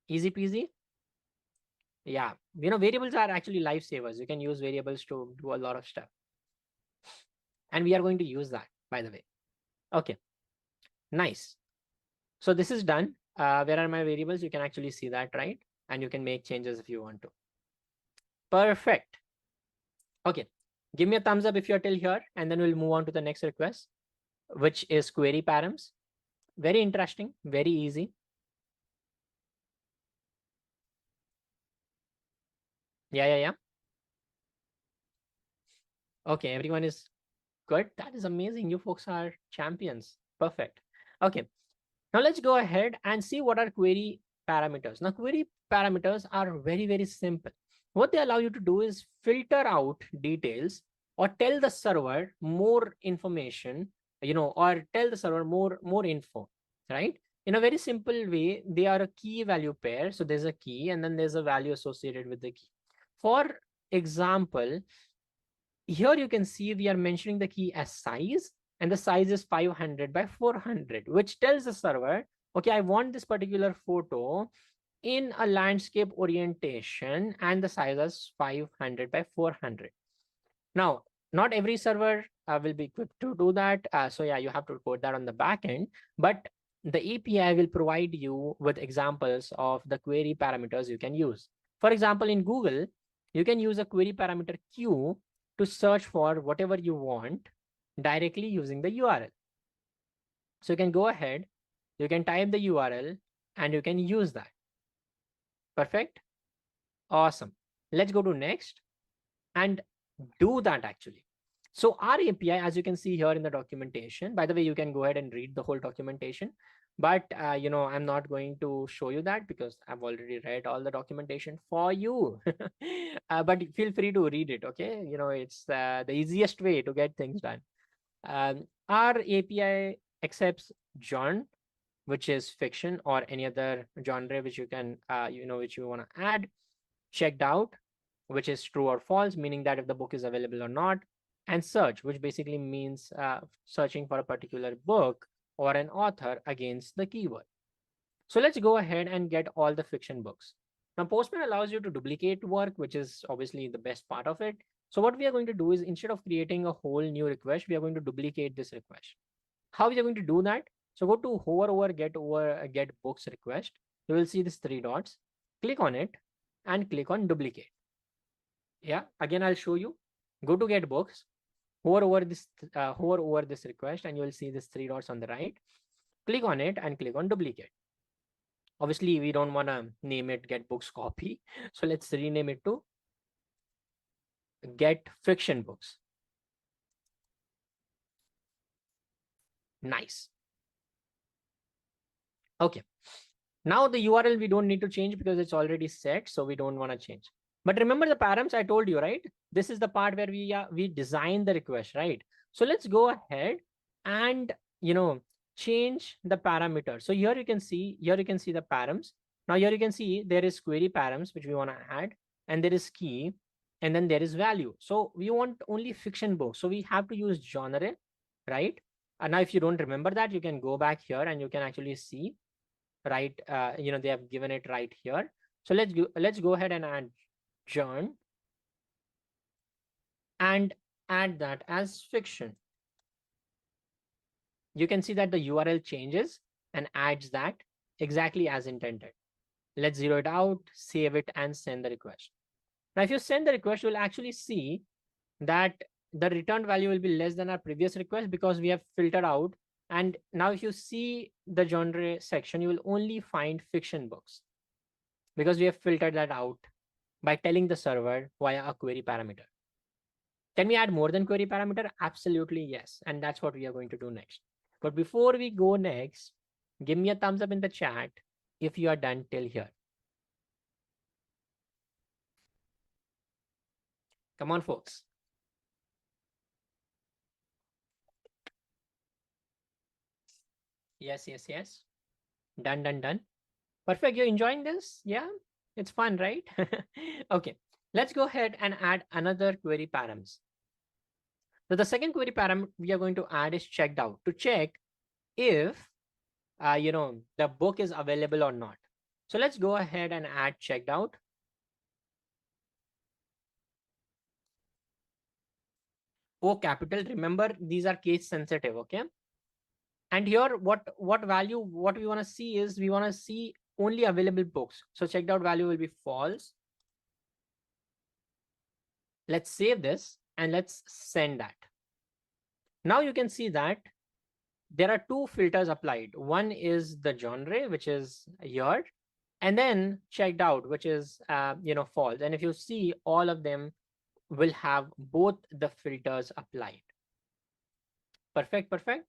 Easy peasy. Yeah, variables are actually lifesavers. You can use variables to do a lot of stuff, and we are going to use that, by the way. Okay, nice. So this is done. Where are my variables? You can actually see that, right? And you can make changes if you want to. Perfect. Okay, give me a thumbs up if you're till here, and then we'll move on to the next request, which is query params. Very interesting, very easy. Yeah. Okay, everyone is good. That is amazing. You folks are champions. Perfect. Okay. Now let's go ahead and see what are query parameters. Now query parameters are very, very simple. What they allow you to do is filter out details or tell the server more information, or tell the server more info, right? In a very simple way, they are a key value pair. So there's a key and then there's a value associated with the key. For example, here you can see we are mentioning the key as size, and the size is 500 by 400, which tells the server, okay, I want this particular photo in a landscape orientation and the size is 500 by 400. Now, not every server will be equipped to do that. So yeah, you have to code that on the back end, but the API will provide you with examples of the query parameters you can use. For example, in Google, you can use a query parameter queue to search for whatever you want directly using the URL. So you can go ahead, you can type the URL and you can use that. Perfect. Awesome. Let's go to next and do that actually. So our API, as you can see here in the documentation, by the way, you can go ahead and read the whole documentation, but I'm not going to show you that because I've already read all the documentation for you. But feel free to read it. Okay. It's the easiest way to get things done. Our API accepts genre, which is fiction or any other genre which you can, which you want to add. Checked out, which is true or false, meaning that if the book is available or not. And search, which basically means searching for a particular book or an author against the keyword. So let's go ahead and get all the fiction books. Now, Postman allows you to duplicate work, which is obviously the best part of it. So what we are going to do is instead of creating a whole new request, we are going to duplicate this request. How we are going to do that? So go to hover over get books request. You will see these three dots. Click on it and click on duplicate. Yeah, again I'll show you. Go to get books, hover over this request, and you will see these three dots on the right. Click on it and click on duplicate. Obviously, we don't want to name it get books copy, so let's rename it to get fiction books. Nice. Okay. Now the URL we don't need to change because it's already set, so we don't want to change. But remember the params I told you, right? This is the part where we design the request, right? So let's go ahead and change the parameter. So here you can see the params. Now here you can see there is query params which we want to add, and there is key, and then there is value. So we want only fiction books. So we have to use genre, right? And now if you don't remember that, you can go back here and you can actually see, right, they have given it right here. So let's go ahead and add John and add that as fiction. You can see that the URL changes and adds that exactly as intended. Let's zero it out, save it, and send the request. Now if you send the request, you'll actually see that the returned value will be less than our previous request because we have filtered out. And now if you see the genre section, you will only find fiction books because we have filtered that out by telling the server via a query parameter. Can we add more than query parameter? Absolutely yes. And that's what we are going to do next. But before we go next, give me a thumbs up in the chat if you are done till here. Come on, folks. Yes, yes, yes. Done, done, done. Perfect. You're enjoying this? Yeah, it's fun, right? Okay, let's go ahead and add another query params. So the second query param we are going to add is checked out to check if the book is available or not. So let's go ahead and add checked out. O capital. Remember, these are case sensitive. Okay. And here, what value what we want to see is we want to see only available books. So checked out value will be false. Let's save this and let's send that. Now you can see that there are two filters applied. One is the genre, which is here, and then checked out, which is false. And if you see, all of them will have both the filters applied. Perfect, perfect.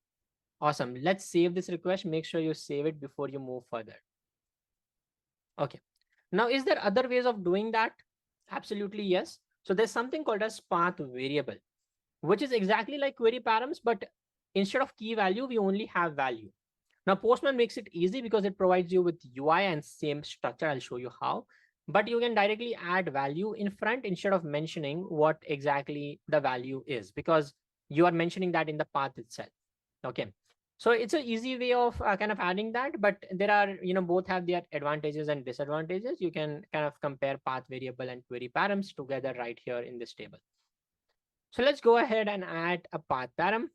Awesome. Let's save this request. Make sure you save it before you move further. Okay. Now, is there other ways of doing that? Absolutely yes. So there's something called as path variable, which is exactly like query params, but instead of key value, we only have value. Now, Postman makes it easy because it provides you with UI and same structure. I'll show you how. But you can directly add value in front instead of mentioning what exactly the value is, because you are mentioning that in the path itself. Okay. So it's an easy way of kind of adding that, but there are, both have their advantages and disadvantages. You can kind of compare path variable and query params together right here in this table. So let's go ahead and add a path param.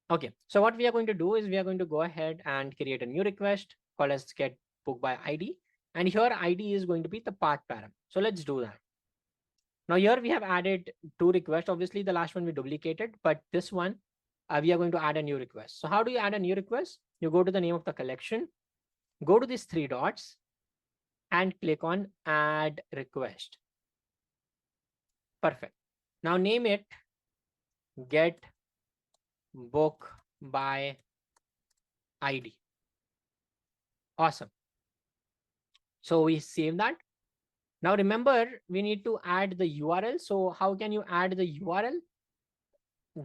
Okay, so what we are going to do is we are going to go ahead and create a new request called as get book by ID. And here ID is going to be the path param. So let's do that. Now here we have added two requests. Obviously the last one we duplicated, but this one we are going to add a new request. So how do you add a new request? You go to the name of the collection, go to these three dots and click on add request. Perfect. Now name it get book by ID. Awesome. So we save that. Now remember, we need to add the URL. So how can you add the URL?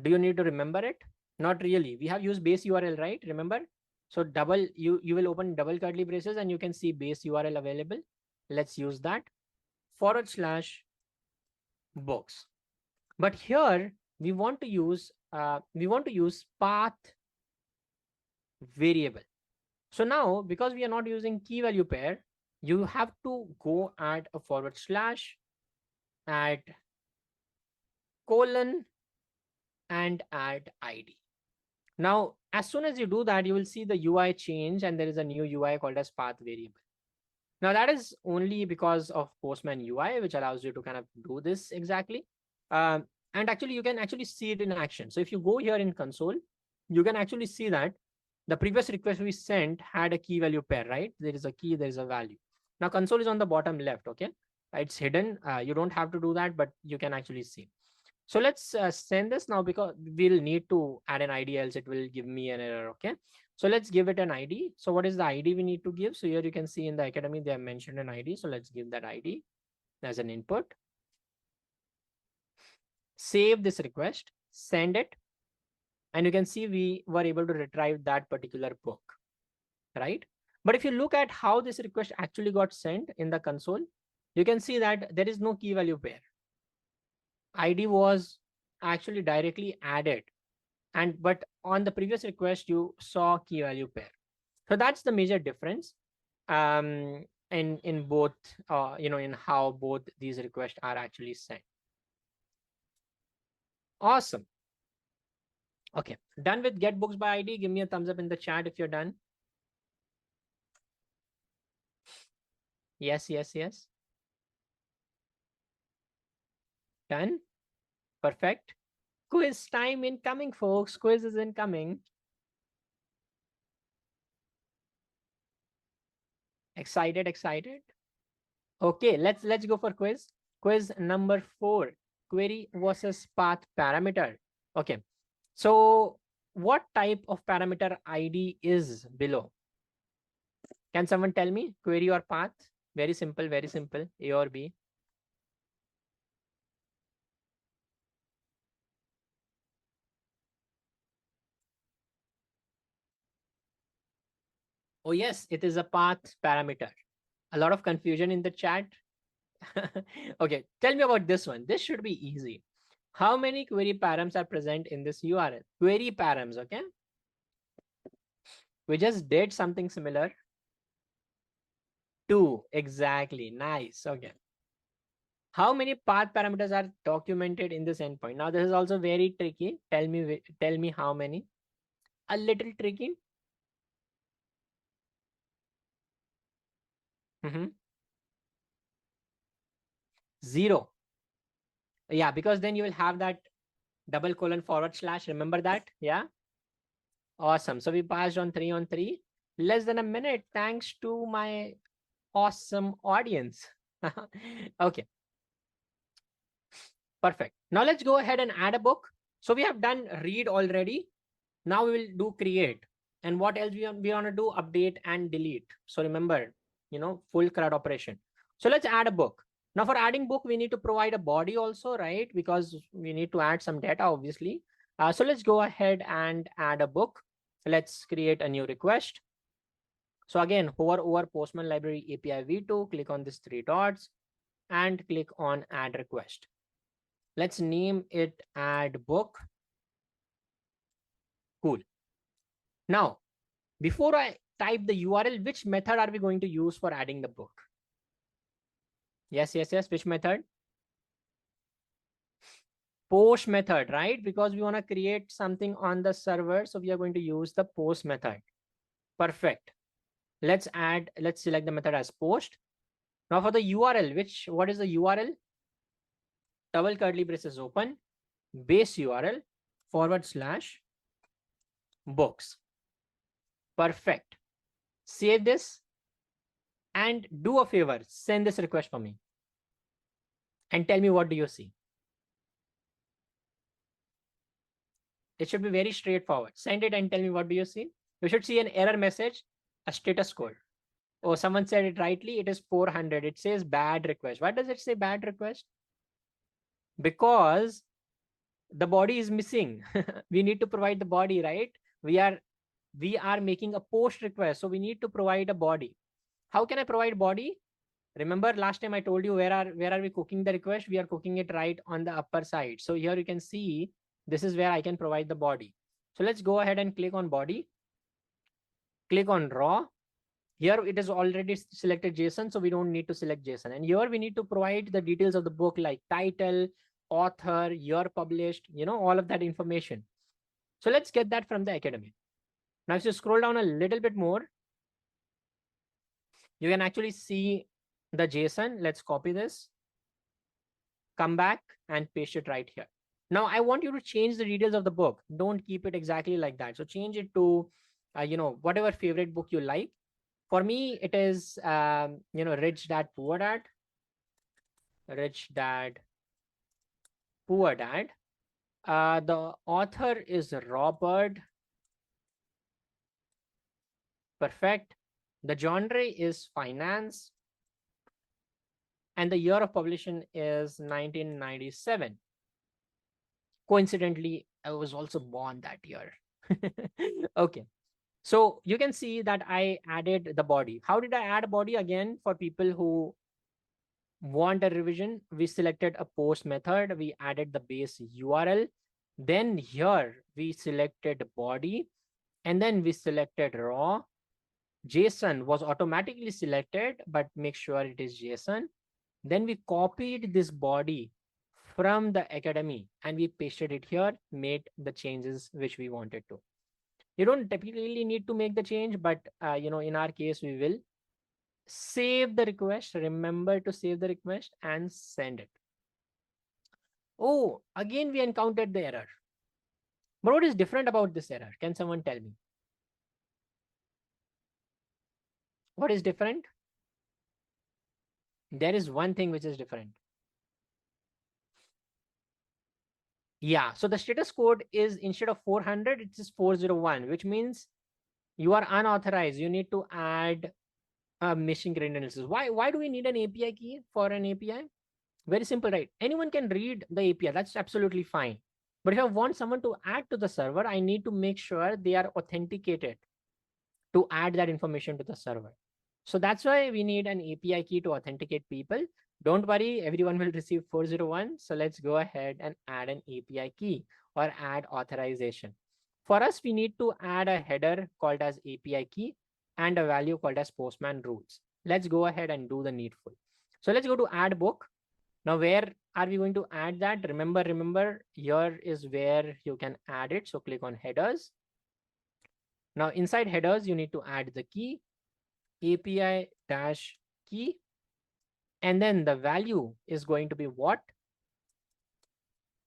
Do you need to remember it? Not really. We have used base URL, right? Remember? So you will open double curly braces and you can see base URL available. Let's use that / books. But here we want to use path variable. So now, because we are not using key value pair, you have to go add a / add : and add ID. Now, as soon as you do that, you will see the UI change and there is a new UI called as path variable. Now that is only because of Postman UI, which allows you to kind of do this exactly. And actually you can actually see it in action. So if you go here in console, you can actually see that the previous request we sent had a key value pair, right? There is a key, there is a value. Now console is on the bottom left, okay? It's hidden. You don't have to do that, but you can actually see. So let's send this now because we'll need to add an ID, else it will give me an error, okay? So let's give it an ID. So what is the ID we need to give? So here you can see in the academy, they have mentioned an ID. So let's give that ID as an input. Save this request, send it. And you can see we were able to retrieve that particular book, right? But if you look at how this request actually got sent in the console, you can see that there is no key value pair. ID was actually directly added. But on the previous request, you saw key value pair. So that's the major difference in both, in how both these requests are actually sent. Awesome. Okay, done with get books by ID. Give me a thumbs up in the chat if you're done. Yes, yes, yes. Done. Perfect. Quiz time incoming, folks. Quiz is incoming. Excited, excited. Okay, let's go for quiz. Quiz number 4. Query versus path parameter. Okay. So what type of parameter ID is below? Can someone tell me? Query or path? Very simple, very simple. A or B? Oh yes, it is a path parameter. A lot of confusion in the chat. Okay, tell me about this one. This should be easy. How many query params are present in this URL? Query params, okay? We just did something similar. 2, exactly. Nice. Okay. How many path parameters are documented in this endpoint? Now, this is also very tricky. Tell me how many. A little tricky. 0. Yeah, because then you will have that double colon forward slash. Remember that? Yeah. Awesome. So we passed on 3 on 3. Less than a minute. Thanks to my awesome audience. Okay. Perfect. Now let's go ahead and add a book. So we have done read already. Now we will do create. And what else we want to do? Update and delete. So remember, full CRUD operation. So let's add a book. Now for adding book, we need to provide a body also, right? Because we need to add some data, obviously. So let's go ahead and add a book. Let's create a new request. So again, hover over Postman Library API v2, click on these 3 dots and click on add request. Let's name it add book. Cool. Now, before I type the URL, which method are we going to use for adding the book? Yes, yes, yes. Which method? Post method, right? Because we want to create something on the server. So we are going to use the post method. Perfect. Let's select the method as post. Now for the URL, what is the URL? Double curly braces open, base URL / books. Perfect. Save this and do a favor. Send this request for me. And tell me what do you see? It should be very straightforward. Send it and tell me what do you see? You should see an error message, a status code. Oh, someone said it rightly. It is 400. It says bad request. Why does it say bad request? Because the body is missing. We need to provide the body, right? We are making a post request. So we need to provide a body. How can I provide body? Remember last time I told you where are we cooking the request? We are cooking it right on the upper side. So here you can see this is where I can provide the body. So let's go ahead and click on body. Click on raw. Here it is already selected JSON, so we don't need to select JSON. And here we need to provide the details of the book like title, author, year published, all of that information. So let's get that from the academy. Now, if you scroll down a little bit more, you can actually see the JSON. Let's copy this, come back and paste it right here. Now, I want you to change the details of the book. Don't keep it exactly like that. So change it to, whatever favorite book you like. For me, it is, Rich Dad, Poor Dad. Rich Dad, Poor Dad. The author is Robert. Perfect. The genre is finance. And the year of publication is 1997. Coincidentally, I was also born that year. Okay. So you can see that I added the body. How did I add a body? Again, for people who want a revision, we selected a post method. We added the base URL. Then here we selected body, and then we selected raw. JSON was automatically selected, but make sure it is JSON. Then we copied this body from the academy and we pasted it here, made the changes which we wanted to. You don't typically need to make the change, but in our case, we will save the request. Remember to save the request and send it. Oh, again, we encountered the error. But what is different about this error? Can someone tell me? What is different? There is one thing which is different. Yeah, so the status code is, instead of 400, it is 401, which means you are unauthorized. You need to add missing credentials. Why do we need an API key for an API? Very simple, right? Anyone can read the API. That's absolutely fine. But if I want someone to add to the server, I need to make sure they are authenticated to add that information to the server. So that's why we need an API key to authenticate people. Don't worry, everyone will receive 401. So let's go ahead and add an API key or add authorization. For us, we need to add a header called as API key and a value called as Postman rules. Let's go ahead and do the needful. So let's go to add book. Now, where are we going to add that? Remember, here is where you can add it. So click on headers. Now, inside headers, you need to add the key, API-key, and then the value is going to be what?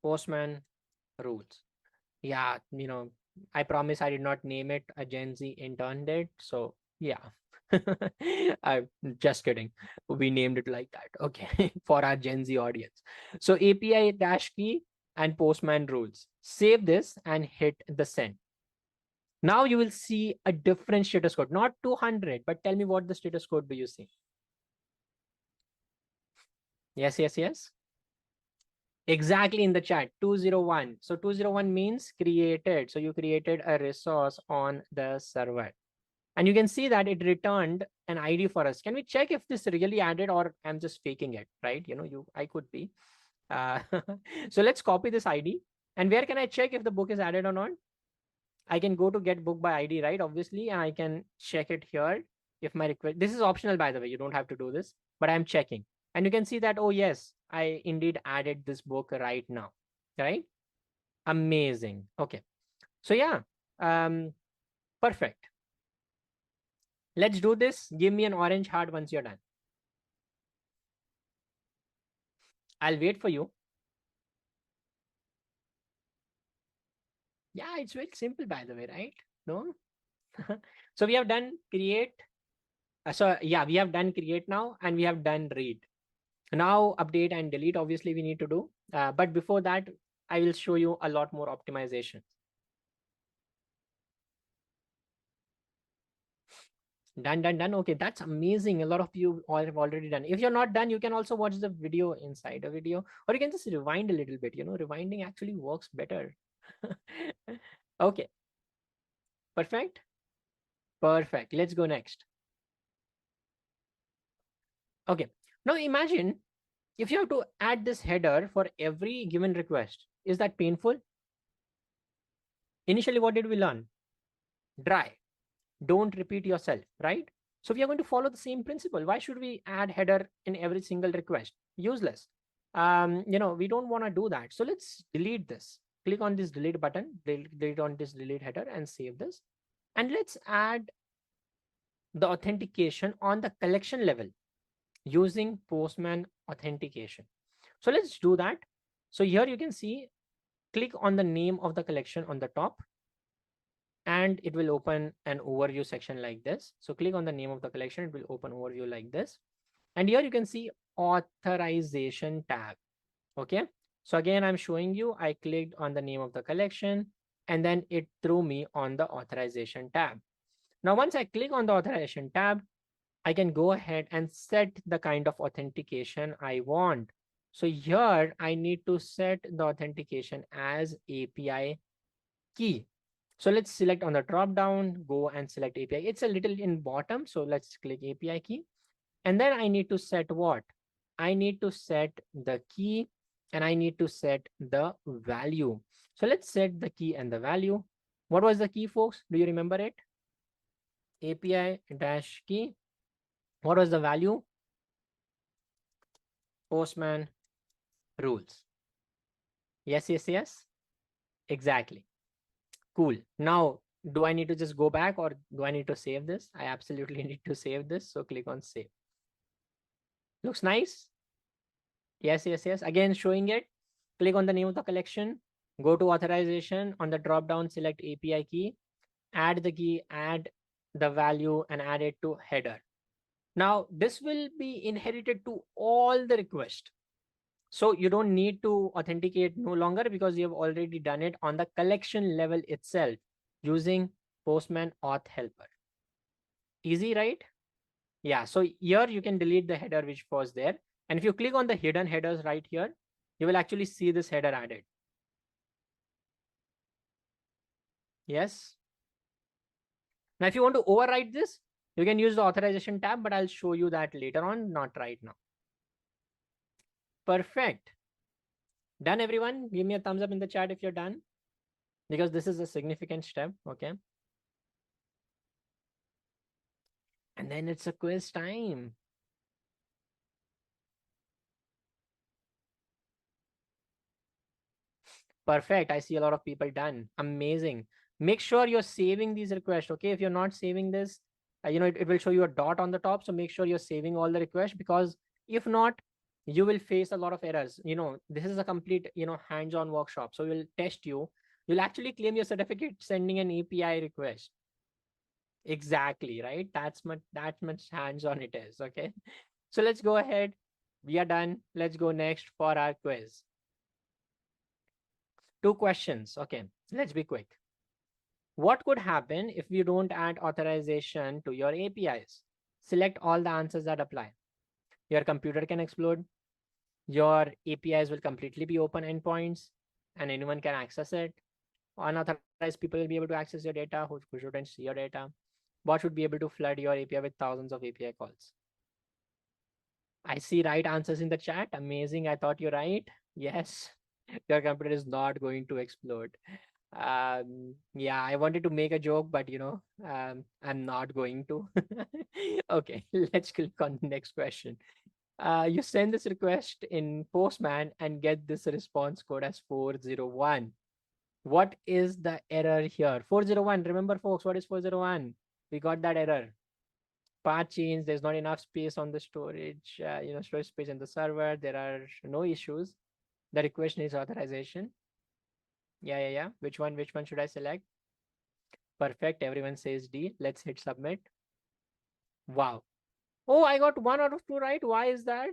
Postman rules. Yeah, I promise I did not name it. A Gen Z intern did. So yeah, I'm just kidding. We named it like that. Okay, for our Gen Z audience. So API-key and Postman rules. Save this and hit the send. Now you will see a different status code, not 200, but tell me what the status code do you see? Yes. Exactly in the chat, 201. So 201 means created. So you created a resource on the server. And you can see that it returned an ID for us. Can we check if this really added, or I'm just faking it, right? I could be. So let's copy this ID. And where can I check if the book is added or not? I can go to get book by ID, right? Obviously, and I can check it here. If my request, this is optional, by the way, you don't have to do this, but I'm checking. And you can see that, oh yes, I indeed added this book right now, right? Amazing. Okay. So yeah, perfect. Let's do this. Give me an orange heart once you're done. I'll wait for you. Yeah, it's very simple, by the way, right? No? So we have done create. So yeah, we have done create now, and we have done read. Now update and delete, obviously we need to do. But before that, I will show you a lot more optimization. Done. Okay, that's amazing. A lot of you all have already done. If you're not done, you can also watch the video inside a video, or you can just rewind a little bit. Rewinding actually works better. Okay, perfect. Let's go next. Okay, now imagine if you have to add this header for every given request. Is that painful? Initially, what did we learn? Dry. Don't repeat yourself, right? So we are going to follow the same principle. Why should we add header in every single request? Useless. We don't want to do that. So let's delete this. click on this delete button, delete on this delete header and save this. And let's add the authentication on the collection level using Postman authentication. So let's do that. So here you can see, click on the name of the collection on the top and it will open an overview section like this. So click on the name of the collection, it will open overview like this. And here you can see authorization tab. Okay. So again, I'm showing you, I clicked on the name of the collection and then it threw me on the authorization tab. Now, once I click on the authorization tab, I can go ahead and set the kind of authentication I want. So here I need to set the authentication as API key. So let's select on the drop down, go and select API. It's a little in bottom. So let's click API key. And then I need to set what? I need to set the key and I need to set the value. So let's set the key and the value. What was the key, folks? Do you remember it? API dash key. What was the value? Postman rules. Yes, yes, yes. Exactly. Cool. Now, do I need to just go back or do I need to save this? I absolutely need to save this. So click on save. Looks nice. Yes, yes, yes. Again, showing it. Click on the name of the collection. Go to authorization. On the drop down, select API key. Add the key, add the value and add it to header. Now, this will be inherited to all the requests. So you don't need to authenticate no longer because you have already done it on the collection level itself using Postman auth helper. Easy, right? Yeah. So here you can delete the header which was there. And if you click on the hidden headers right here, you will actually see this header added. Yes. Now, if you want to override this, you can use the authorization tab, but I'll show you that later on, not right now. Perfect. Done, everyone? Give me a thumbs up in the chat if you're done, because this is a significant step. Okay. And then it's a quiz time. Perfect. I see a lot of people done. Amazing. Make sure you're saving these requests. Okay. If you're not saving this, it will show you a dot on the top. So make sure you're saving all the requests, because if not, you will face a lot of errors. This is a complete, hands-on workshop. So we'll test you. You'll actually claim your certificate sending an API request. Exactly. Right. That much hands-on it is. Okay. So let's go ahead. We are done. Let's go next for our quiz. 2 questions. Okay, let's be quick. What could happen if you don't add authorization to your APIs? Select all the answers that apply. Your computer can explode. Your APIs will completely be open endpoints and anyone can access it. Unauthorized people will be able to access your data who shouldn't see your data. Bot should be able to flood your API with thousands of API calls. I see right answers in the chat. Amazing. I thought you're right. Yes, your computer is not going to explode. Yeah, I wanted to make a joke, but I'm not going to. Okay, let's click on the next question. You send this request in Postman and get this response code as 401. What is the error here? 401. Remember, folks, what is 401? We got that error. Path change, there's not enough space on the storage, storage space in the server. There are no issues. The request needs authorization. Yeah. Which one should I select? Perfect. Everyone says D. Let's hit submit. Wow. Oh, I got 1 out of 2 right. Why is that?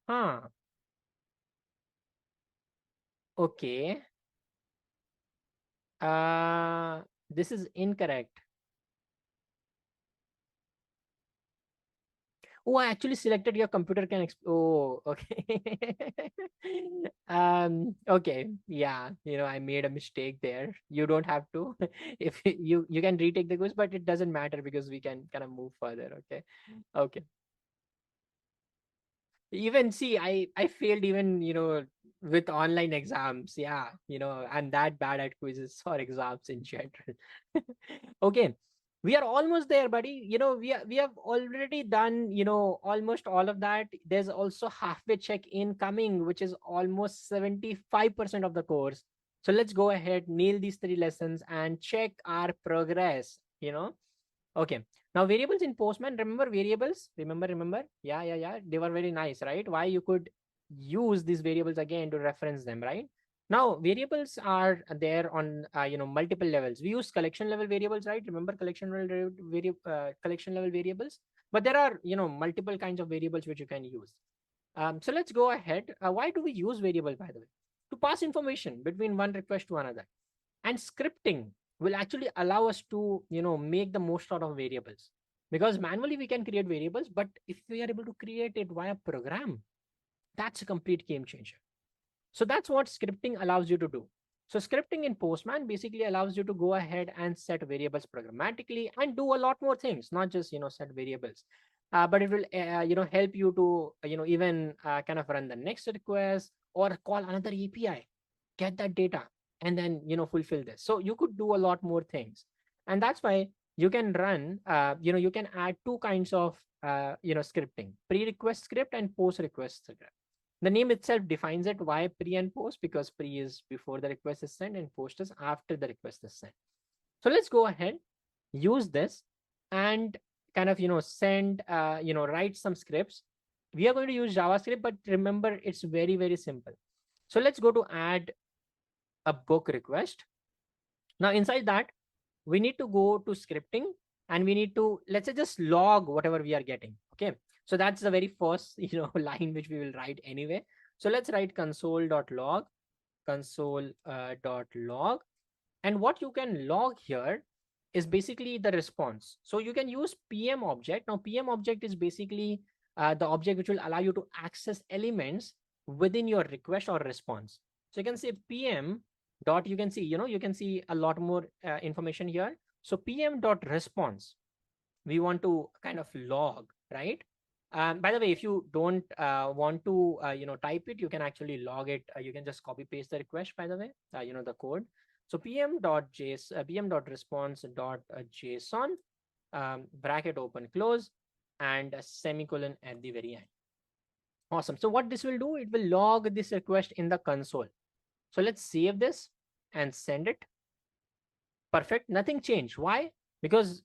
Huh. Okay. This is incorrect. Oh, I actually selected your computer can oh, okay. Okay. Yeah, I made a mistake there. You don't have to. If you can retake the quiz, but it doesn't matter because we can kind of move further. Okay. Okay. Even see, I failed even, with online exams. Yeah, I'm that bad at quizzes or exams in general. Okay. We are almost there, buddy. We have already done, almost all of that. There's also halfway check-in coming, which is almost 75% of the course. So let's go ahead, nail these 3 lessons and check our progress. Okay. Now variables in Postman, remember variables? Remember? Yeah. They were very nice, right? Why you could use these variables again to reference them, right? Now variables are there on multiple levels. We use collection level variables, right? Remember collection level variables, but there are multiple kinds of variables which you can use. So let's go ahead. Why do we use variable, by the way? To pass information between one request to another. And scripting will actually allow us to make the most out of variables, because manually we can create variables, but if we are able to create it via program, that's a complete game changer. So that's what scripting allows you to do. So scripting in Postman basically allows you to go ahead and set variables programmatically and do a lot more things, not just set variables. But it will help you to even kind of run the next request or call another API, get that data, and then fulfill this. So you could do a lot more things, and that's why you can run you can add 2 kinds of scripting: pre-request script and post-request script. The name itself defines it. Why pre and post? Because pre is before the request is sent and post is after the request is sent. So let's go ahead, use this, and kind of send write some scripts. We are going to use JavaScript, but remember, it's very, very simple. So let's go to add a book request. Now inside that, we need to go to scripting, and we need to, let's say, just log whatever we are getting. Okay. So that's the very first line which we will write anyway. So let's write console.log, console.log. And what you can log here is basically the response. So you can use PM object. Now PM object is basically the object which will allow you to access elements within your request or response. So you can say PM dot, you can see, you can see a lot more information here. So PM dot response, we want to kind of log, right? By the way, if you don't want to type it, you can actually log it. You can just copy paste the request, by the way, the code. So pm dot response dot json, bracket open close, and a semicolon at the very end. Awesome. So what this will do, it will log this request in the console. So let's save this and send it. Perfect. Nothing changed. Why? Because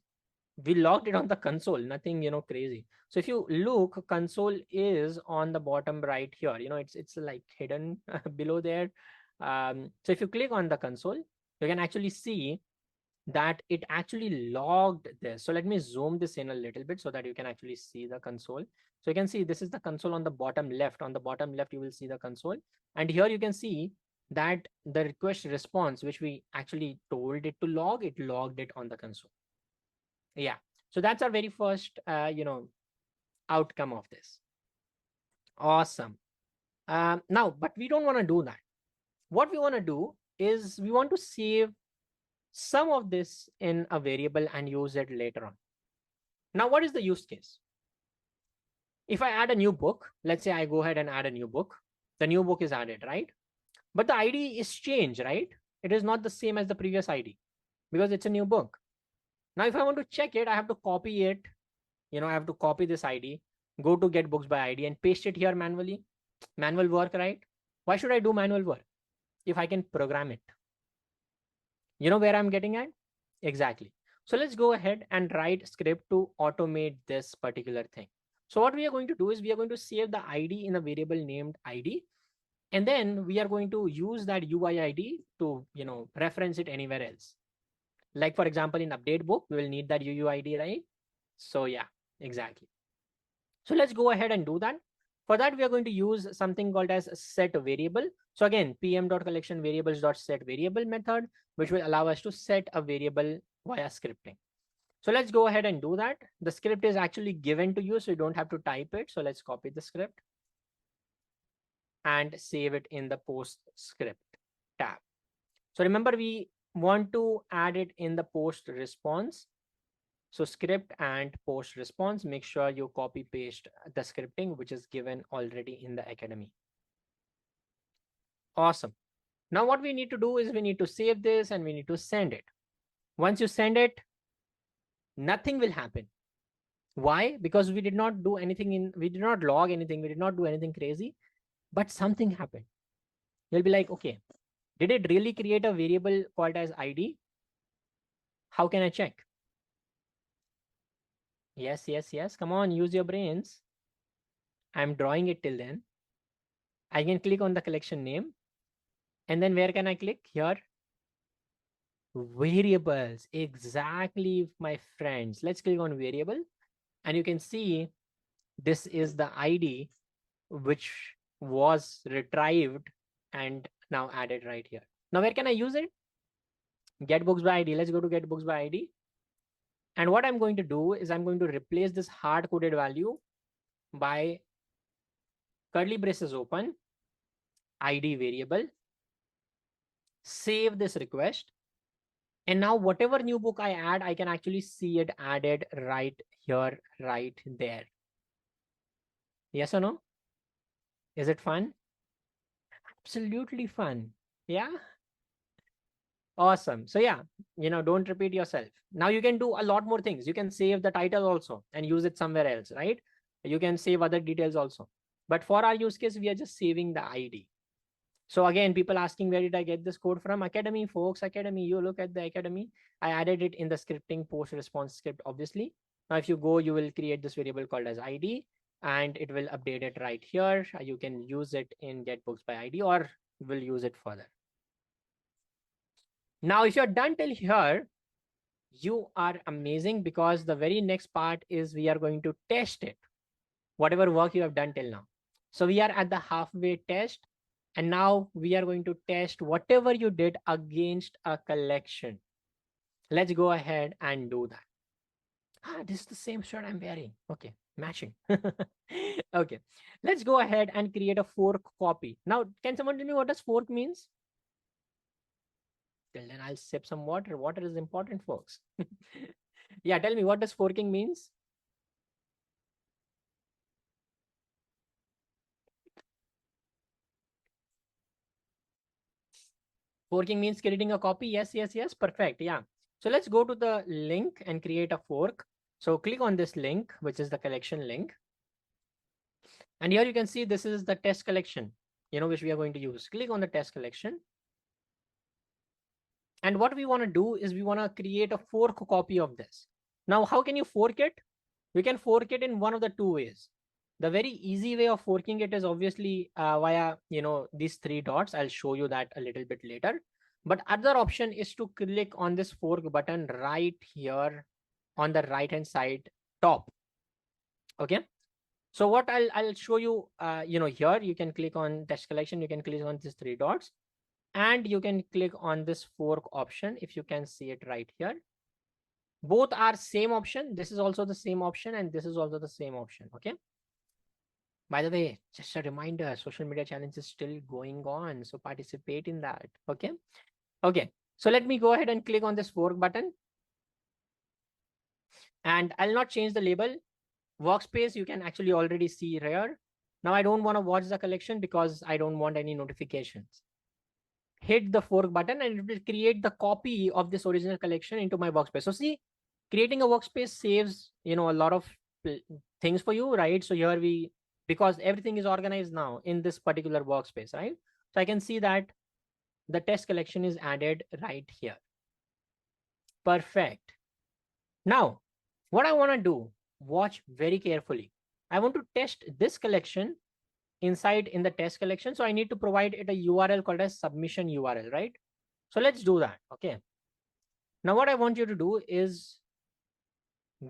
we logged it on the console, nothing crazy. So if you look, console is on the bottom right here. It's like hidden below there. So if you click on the console, you can actually see that it actually logged this. So let me zoom this in a little bit so that you can actually see the console. So you can see this is the console on the bottom left. On the bottom left, you will see the console, and here you can see that the request response, which we actually told it to log, it logged it on the console. Yeah. So that's our very first outcome of this. Awesome. Now, but we don't want to do that. What we want to do is we want to save some of this in a variable and use it later on. Now, what is the use case? If I add a new book, let's say I go ahead and add a new book, the new book is added, right? But the ID is changed, right? It is not the same as the previous ID because it's a new book. Now, if I want to check it, I have to copy it. I have to copy this ID, go to get books by ID and paste it here manually. Manual work, right? Why should I do manual work if I can program it? You know where I'm getting at? Exactly. So let's go ahead and write script to automate this particular thing. So what we are going to do is we are going to save the ID in a variable named ID. And then we are going to use that UID to, reference it anywhere else. Like for example, in update book, we will need that UUID, right? So yeah, exactly. So let's go ahead and do that. For that, we are going to use something called as set variable. So again, pm.collection variables.set variable method, which will allow us to set a variable via scripting. So let's go ahead and do that. The script is actually given to you, so you don't have to type it. So let's copy the script and save it in the post script tab. So remember, we want to add it in the post response. So script and post response, make sure you copy paste the scripting, which is given already in the academy. Awesome. Now what we need to do is we need to save this and we need to send it. Once you send it, Nothing will happen. Why? Because we did not do anything we did not log anything, we did not do anything crazy, but something happened. You'll be like, okay, did it really create a variable called as ID? How can I check? Yes, yes, yes. Come on, use your brains. I'm drawing it till then. I can click on the collection name. And then where can I click? Here. Variables. Exactly, my friends. Let's click on variable. And you can see this is the ID which was retrieved and now added right here. Now, where can I use it? Get books by ID. Let's go to get books by ID. And what I'm going to do is I'm going to replace this hard coded value by curly braces open, ID variable, save this request. And now whatever new book I add, I can actually see it added right here, right there. Yes or no? Is it fun? Absolutely fun. Yeah. Awesome. So yeah, don't repeat yourself. Now you can do a lot more things. You can save the title also and use it somewhere else, right? You can save other details also. But for our use case, we are just saving the ID. So again, people asking, where did I get this code from? Academy, folks, Academy. You look at the Academy. I added it in the scripting post response script, obviously. Now, if you go, you will create this variable called as ID, and it will update it right here. You can use it in get books by ID, or will use it further. Now, if you're done till here, you are amazing, because the very next part is we are going to test it, whatever work you have done till now. So we are at the halfway test. And now we are going to test whatever you did against a collection. Let's go ahead and do that. This is the same shirt I'm wearing. Okay, matching. Okay, let's go ahead and create a fork copy. Now, can someone tell me what does fork means? Till then I'll sip some water. Water is important, folks. Yeah, tell me, what does forking means? Forking means creating a copy. Yes, yes, yes. Perfect. Yeah. So let's go to the link and create a fork. So click on this link, which is the collection link. And here you can see this is the test collection, which we are going to use. Click on the test collection. And what we want to do is we want to create a fork copy of this. Now, how can you fork it? You can fork it in one of the two ways. The very easy way of forking it is obviously via, these three dots. I'll show you that a little bit later. But other option is to click on this fork button right here on the right hand side top. Okay. So what I'll show you, here you can click on test collection. You can click on these three dots, and you can click on this fork option. If you can see it right here, both are same option. This is also the same option, and this is also the same option. Okay. By the way, just a reminder, social media challenge is still going on, so participate in that. Okay. Okay. So let me go ahead and click on this fork button, and I'll not change the label. Workspace, you can actually already see here. Now I don't want to watch the collection because I don't want any notifications. Hit the fork button and it will create the copy of this original collection into my workspace. So see, creating a workspace saves, a lot of things for you, right? So here because everything is organized now in this particular workspace, right? So I can see that the test collection is added right here. Perfect. Now, what I want to do, watch very carefully. I want to test this collection inside in the test collection. So I need to provide it a URL called as submission URL, right? So let's do that. Okay. Now what I want you to do is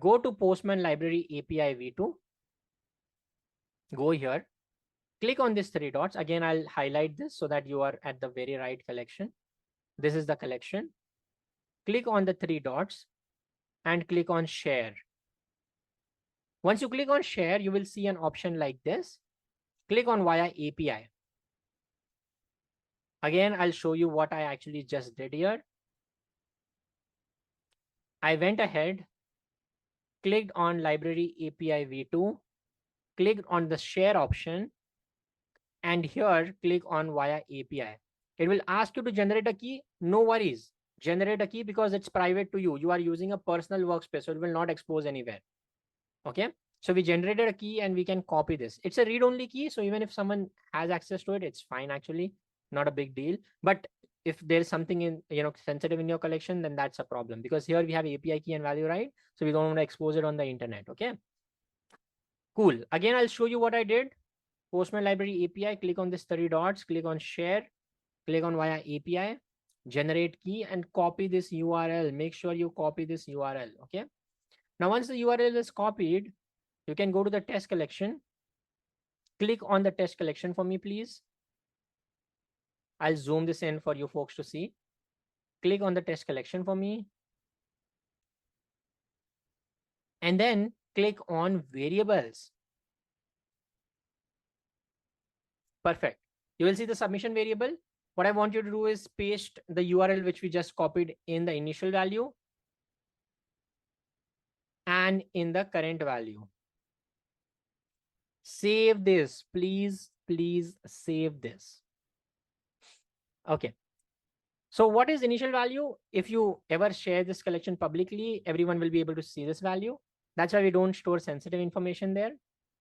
go to Postman library API v2. Go here. Click on these three dots. Again, I'll highlight this so that you are at the very right collection. This is the collection. Click on the three dots and click on share. Once you click on share, you will see an option like this. Click on via API. Again, I'll show you what I actually just did here. I went ahead, clicked on library API v2, clicked on the share option, and here click on via API. It will ask you to generate a key. No worries. generate a key because it's private to you. You are using a personal workspace, so it will not expose anywhere. Okay. So we generated a key and we can copy this. It's a read-only key. So even if someone has access to it, it's fine actually, not a big deal. But if there's something in, sensitive in your collection, then that's a problem because here we have API key and value, right? So we don't want to expose it on the internet. Okay. Cool. Again, I'll show you what I did. Postman library API, click on this 30 dots, click on share, click on via API, generate key and copy this URL. Make sure you copy this URL. Okay. Now, once the URL is copied, you can go to the test collection. Click on the test collection for me, please. I'll zoom this in for you folks to see. Click on the test collection for me. And then click on variables. Perfect. You will see the submission variable. What I want you to do is paste the URL which we just copied in the initial value and in the current value. Save this, please save this. Okay. So what is initial value? If you ever share this collection publicly, everyone will be able to see this value. That's why we don't store sensitive information there.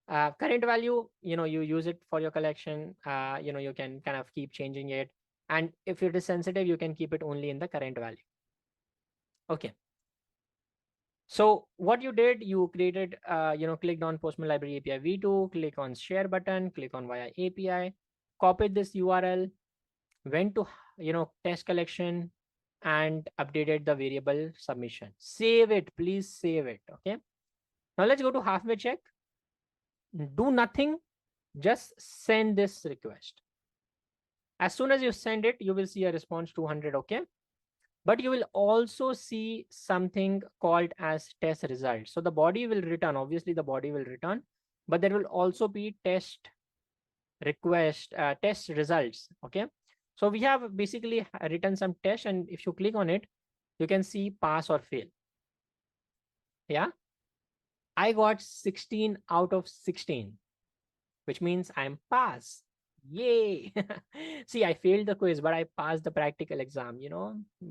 Current value, you use it for your collection. You can kind of keep changing it. And if it is sensitive, you can keep it only in the current value. Okay. So what you did, you created, clicked on Postman Library API v2, click on share button, click on via API, copied this URL, went to, test collection and updated the variable submission. Save it, please save it. Okay. Now let's go to halfway check. Do nothing, just send this request. As soon as you send it, you will see a response 200. Okay. But you will also see something called as test results. So the body will return, obviously the body will return, but there will also be test request, test results. Okay. So we have basically written some tests, and if you click on it, you can see pass or fail. Yeah. I got 16 out of 16, which means I'm pass. Yay. See, I failed the quiz, but I passed the practical exam,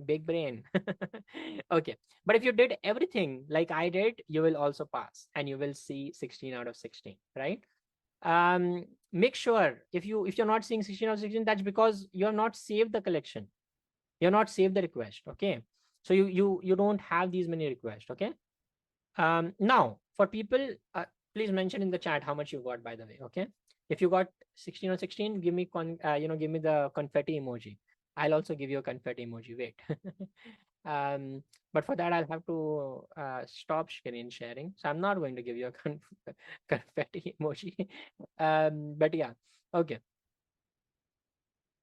big brain. Okay. But if you did everything like I did, you will also pass and you will see 16 out of 16, right? Make sure if you're not seeing 16 out of 16, that's because you have not saved the collection. You have not saved the request. Okay. So you don't have these many requests. Okay. Now for people, please mention in the chat how much you got, by the way. Okay. If you got 16 or 16, give me give me the confetti emoji. I'll also give you a confetti emoji. Wait. But for that, I'll have to stop screen sharing. So I'm not going to give you a confetti emoji. But yeah. Okay.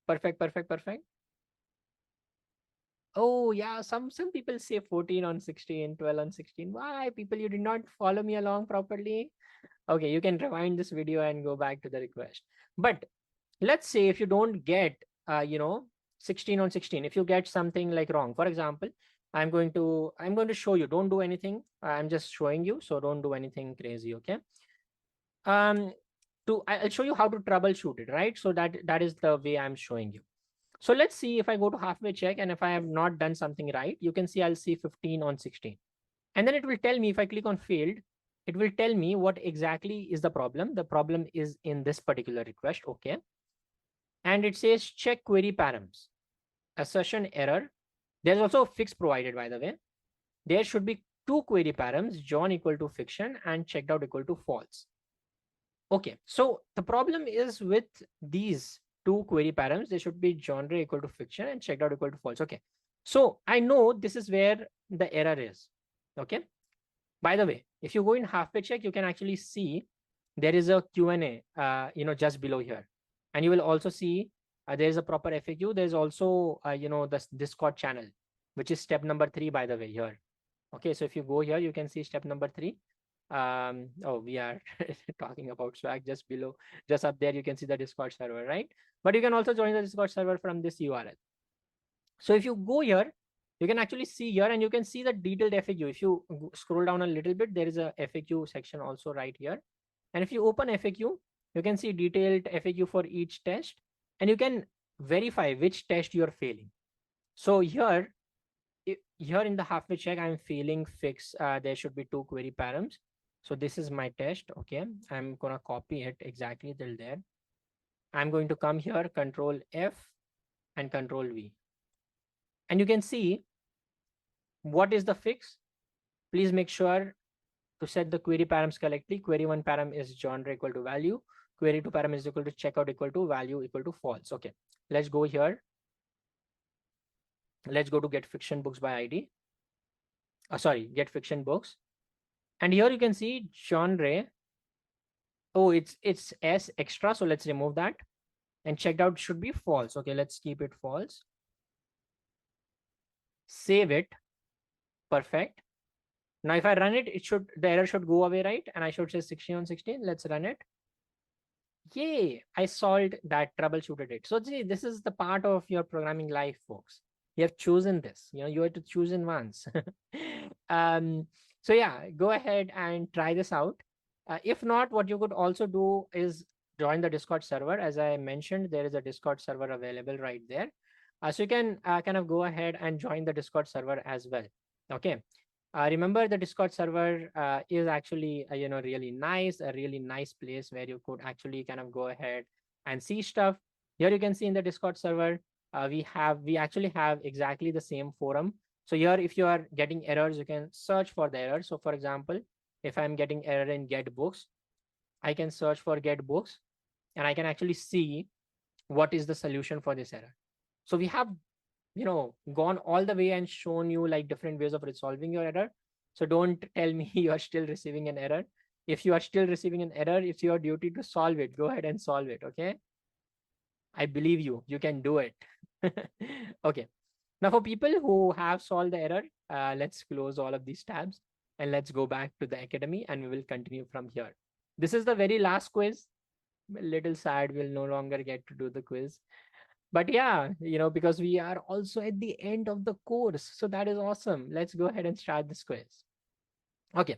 Perfect. Oh yeah, some people say 14 on 16, 12 on 16. Why, people, you did not follow me along properly? Okay, you can rewind this video and go back to the request. But let's say if you don't get 16 on 16, if you get something like wrong, for example, I'm going to show you. Don't do anything. I'm just showing you, so don't do anything crazy. Okay. I'll show you how to troubleshoot it, right? So that is the way I'm showing you. So let's see if I go to halfway check, and if I have not done something right, you can see I'll see 15 on 16. And then it will tell me, if I click on failed, it will tell me what exactly is the problem. The problem is in this particular request. Okay. And it says check query params. Assertion error. There's also a fix provided, by the way. There should be two query params, John equal to fiction and checked out equal to false. Okay. So the problem is with these two query params, they should be genre equal to fiction and checked out equal to false. Okay. So I know this is where the error is. Okay. By the way, if you go in halfway check, you can actually see there is a Q&A, just below here. And you will also see there is a proper FAQ. There's also, the Discord channel, which is step number 3, by the way, here. Okay. So if you go here, you can see step number 3. We are talking about Swag just below, just up there. You can see the Discord server, right? But you can also join the Discord server from this URL. So if you go here, you can actually see here, and you can see the detailed FAQ. If you scroll down a little bit, there is a FAQ section also right here. And if you open FAQ, you can see detailed FAQ for each test, and you can verify which test you are failing. So here, here in the halfway check, I'm feeling fix. There should be 2 query params. So this is my test. Okay. I'm going to copy it exactly till there. I'm going to come here, Control F and Control V. And you can see what is the fix. Please make sure to set the query params correctly. Query 1 param is genre equal to value. Query 2 param is equal to checkout equal to value equal to false. Okay. Let's go here. Let's go to get fiction books by ID. Sorry, get fiction books. And here you can see genre. Oh, it's S extra. So let's remove that. And checked out should be false. Okay, let's keep it false. Save it. Perfect. Now if I run it, the error should go away, right? And I should say 16 on 16. Let's run it. Yay, I solved that, troubleshooted it. So see, this is the part of your programming life, folks. You have chosen this. You have to choose in once. So yeah, go ahead and try this out. If not, what you could also do is join the Discord server. As I mentioned, there is a Discord server available right there. So you can kind of go ahead and join the Discord server as well. Okay. Remember, the Discord server is actually really nice, a really nice place where you could actually kind of go ahead and see stuff. Here you can see in the Discord server, we actually have exactly the same forum. So here, if you are getting errors, you can search for the error. So for example, if I'm getting error in get books, I can search for get books and I can actually see what is the solution for this error. So we have gone all the way and shown you like different ways of resolving your error. So don't tell me you are still receiving an error. If you are still receiving an error, it's your duty to solve it. Go ahead and solve it. Okay. I believe you can do it. Okay. Now for people who have solved the error, let's close all of these tabs and let's go back to the academy and we will continue from here. This is the very last quiz. A little sad, we'll no longer get to do the quiz. But yeah, because we are also at the end of the course. So that is awesome. Let's go ahead and start this quiz. Okay.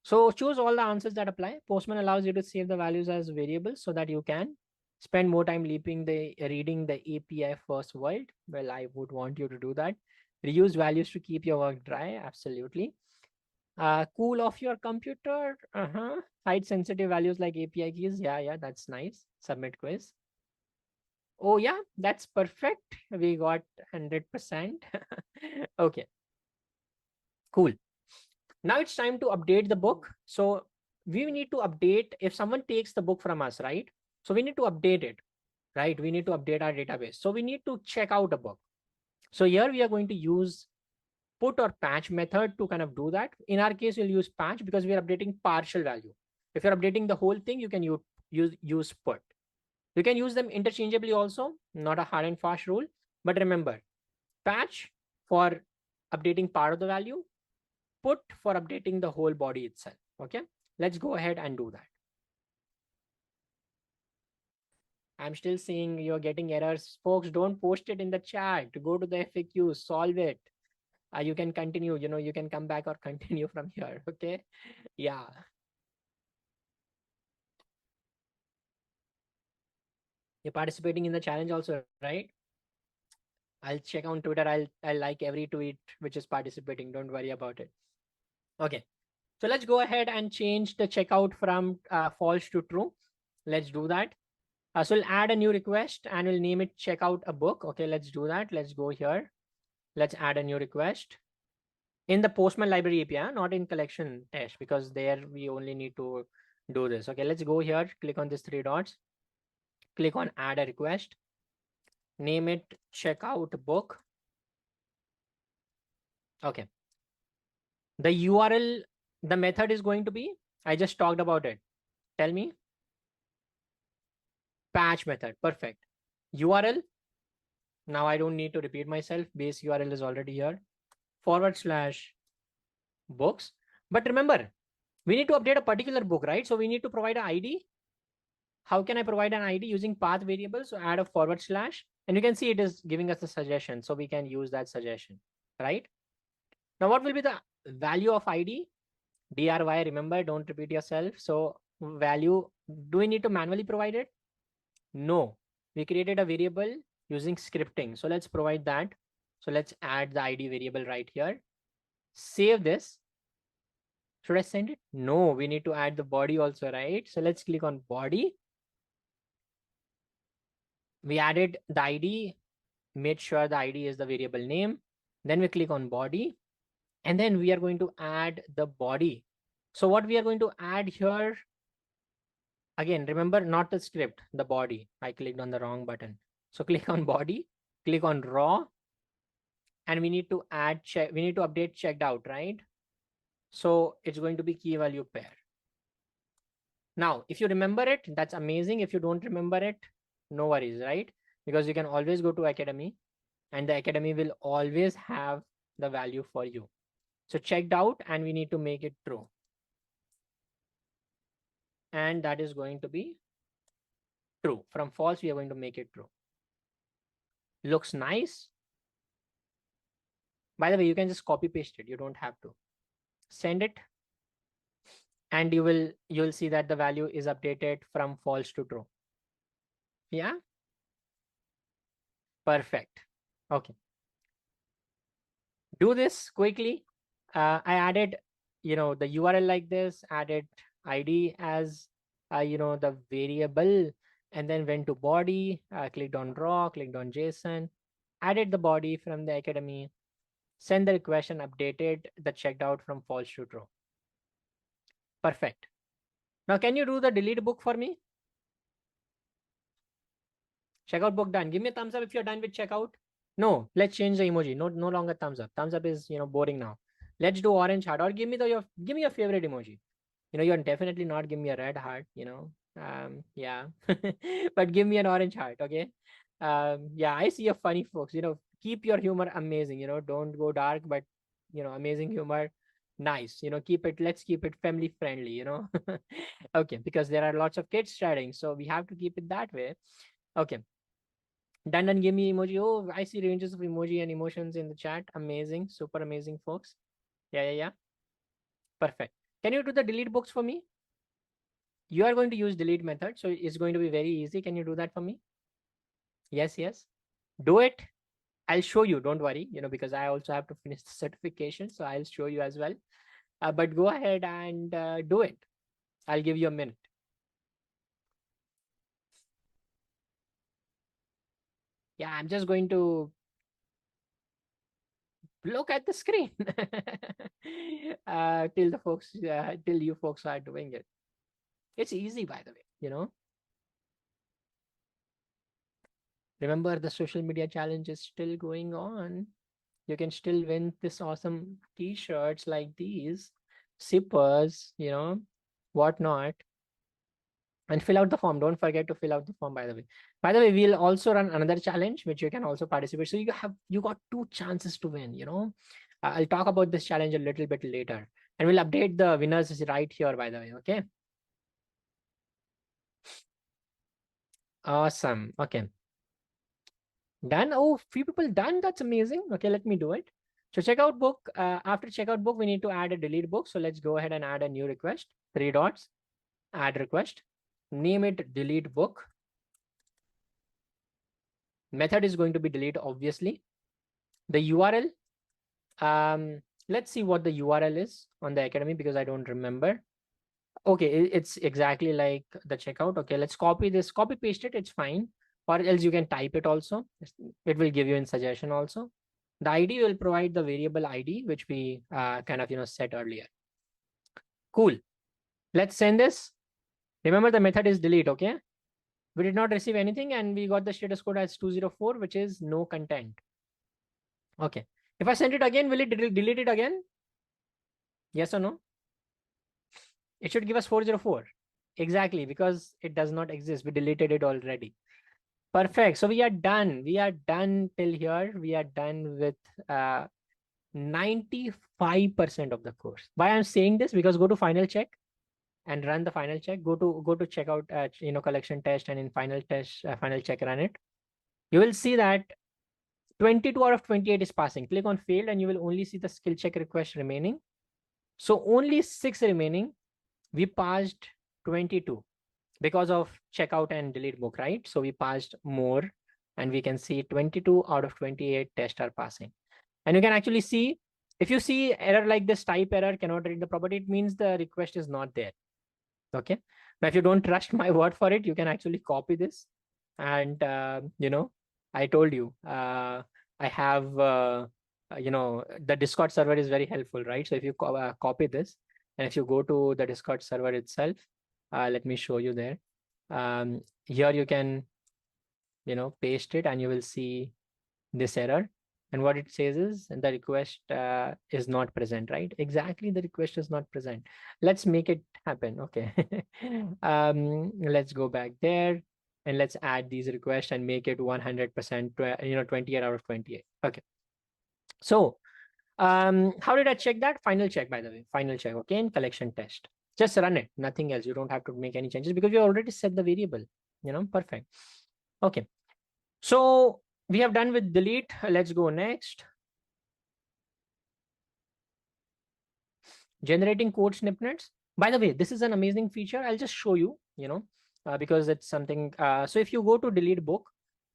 So choose all the answers that apply. Postman allows you to save the values as variables so that you can spend more time reading the API first world. Well, I would want you to do that. Reuse values to keep your work dry. Absolutely. Cool off your computer. Hide sensitive values like API keys. Yeah, that's nice. Submit quiz. Oh yeah, that's perfect. We got 100%. Okay, cool. Now it's time to update the book. So we need to update if someone takes the book from us, right? So we need to update it, right? We need to update our database. So we need to check out a book. So here we are going to use put or patch method to kind of do that. In our case, we'll use patch because we are updating partial value. If you're updating the whole thing, you can use put. You can use them interchangeably also, not a hard and fast rule. But remember, patch for updating part of the value, put for updating the whole body itself. Okay, let's go ahead and do that. I'm still seeing you're getting errors. Folks, don't post it in the chat. Go to the FAQ, solve it. You can continue, you can come back or continue from here. Okay, yeah. You're participating in the challenge also, right? I'll check on Twitter. I'll like every tweet which is participating. Don't worry about it. Okay. So let's go ahead and change the checkout from false to true. Let's do that. So we'll add a new request and we'll name it checkout a book. Okay, let's do that. Let's go here. Let's add a new request in the Postman library API, not in collection test, because there we only need to do this. Okay, let's go here. Click on these 3 dots. Click on add a request. Name it checkout book. Okay. The URL, the method is going to be, I just talked about it. Tell me. Patch method. Perfect. URL. Now I don't need to repeat myself. Base URL is already here. /books. But remember, we need to update a particular book, right? So we need to provide an ID. How can I provide an ID using path variable? So add a / and you can see it is giving us a suggestion. So we can use that suggestion, right? Now what will be the value of ID? DRY, remember, don't repeat yourself. So value, do we need to manually provide it? No, we created a variable using scripting. So let's provide that. So let's add the ID variable right here. Save this. Should I send it? No, we need to add the body also, right? So let's click on body. We added the ID, made sure the ID is the variable name. Then we click on body, and then we are going to add the body. So what we are going to add here, again, remember not the script, the body. I clicked on the wrong button. So click on body, click on raw, and we need to add check, we need to update checked out, right? So it's going to be key value pair. Now, if you remember it, that's amazing. If you don't remember it, no worries, right? Because you can always go to Academy, and the Academy will always have the value for you. So checked out, and we need to make it true. And that is going to be true. From false, we are going to make it true. Looks nice. By the way, you can just copy paste it. You don't have to. Send it. And you'll see that the value is updated from false to true. Yeah. Perfect. Okay. Do this quickly. I added, the URL like this, added ID as, the variable, and then went to body, clicked on raw, clicked on JSON, added the body from the Academy, send the request and updated the checked out from false to true. Perfect. Now, can you do the delete book for me? Checkout book done. Give me a thumbs up if you're done with checkout. No, let's change the emoji. No longer thumbs up. Thumbs up is, boring now. Let's do orange heart, or give me your favorite emoji. You're definitely not giving me a red heart, yeah. But give me an orange heart, okay? Yeah, I see your funny folks, keep your humor amazing, don't go dark, but amazing humor. Nice, let's keep it family friendly, okay, because there are lots of kids chatting, so we have to keep it that way. Okay. Done, give me emoji. Oh, I see ranges of emoji and emotions in the chat. Amazing, super amazing, folks. Yeah. Perfect. Can you do the delete books for me? You are going to use delete method, so it's going to be very easy. Can you do that for me? Yes. Do it. I'll show you. Don't worry, because I also have to finish the certification, so I'll show you as well. But go ahead and do it. I'll give you a minute. Yeah, I'm just going to look at the screen till you folks are doing it. It's easy, by the way, Remember, the social media challenge is still going on. You can still win this awesome t-shirts like these, zippers, whatnot. And fill out the form. Don't forget to fill out the form, by the way. By the way, we'll also run another challenge, which you can also participate. So you got 2 chances to win, I'll talk about this challenge a little bit later. And we'll update the winners right here, by the way, okay? Awesome. Okay. Done. Oh, few people done. That's amazing. Okay, let me do it. So checkout book. After checkout book, we need to add a delete book. So let's go ahead and add a new request. 3 dots. Add request. Name it delete book. Method is going to be delete, obviously. The URL. Let's see what the URL is on the Academy, because I don't remember. Okay, it's exactly like the checkout. Okay, let's copy this. Copy paste it. It's fine. Or else you can type it also. It will give you in suggestion also. The ID will provide the variable ID, which we kind of, set earlier. Cool. Let's send this. Remember, the method is delete, okay? We did not receive anything, and we got the status code as 204, which is no content. Okay. If I send it again, will it delete it again? Yes or no? It should give us 404. Exactly, because it does not exist. We deleted it already. Perfect. So we are done. We are done till here. We are done with 95% of the course. Why I'm saying this? Because go to final check and run the final check. Go to checkout, collection test, and in final test, final check, run it. You will see that 22 out of 28 is passing. Click on failed, and you will only see the skill check request remaining. So only 6 remaining. We passed 22 because of checkout and delete book, right? So we passed more. and we can see 22 out of 28 tests are passing. And you can actually see, if you see error like this, type error, cannot read the property, it means the request is not there. Okay. Now, if you don't trust my word for it, you can actually copy this. And, I told you, I have, the Discord server is very helpful, right? So if you copy this, and if you go to the Discord server itself, let me show you there. Here you can, paste it, and you will see this error. And what it says is the request is not present, right? Exactly, the request is not present. Let's make it happen. Okay. Let's go back there, and let's add these requests and make it 100%, 28 out of 28. Okay. So how did I check that? Final check, by the way, final check. Okay. In collection test, just run it, nothing else. You don't have to make any changes because we already set the variable, perfect. Okay. So we have done with delete. Let's go next. Generating code snippets. By the way, this is an amazing feature. I'll just show you, because it's something. So if you go to delete book,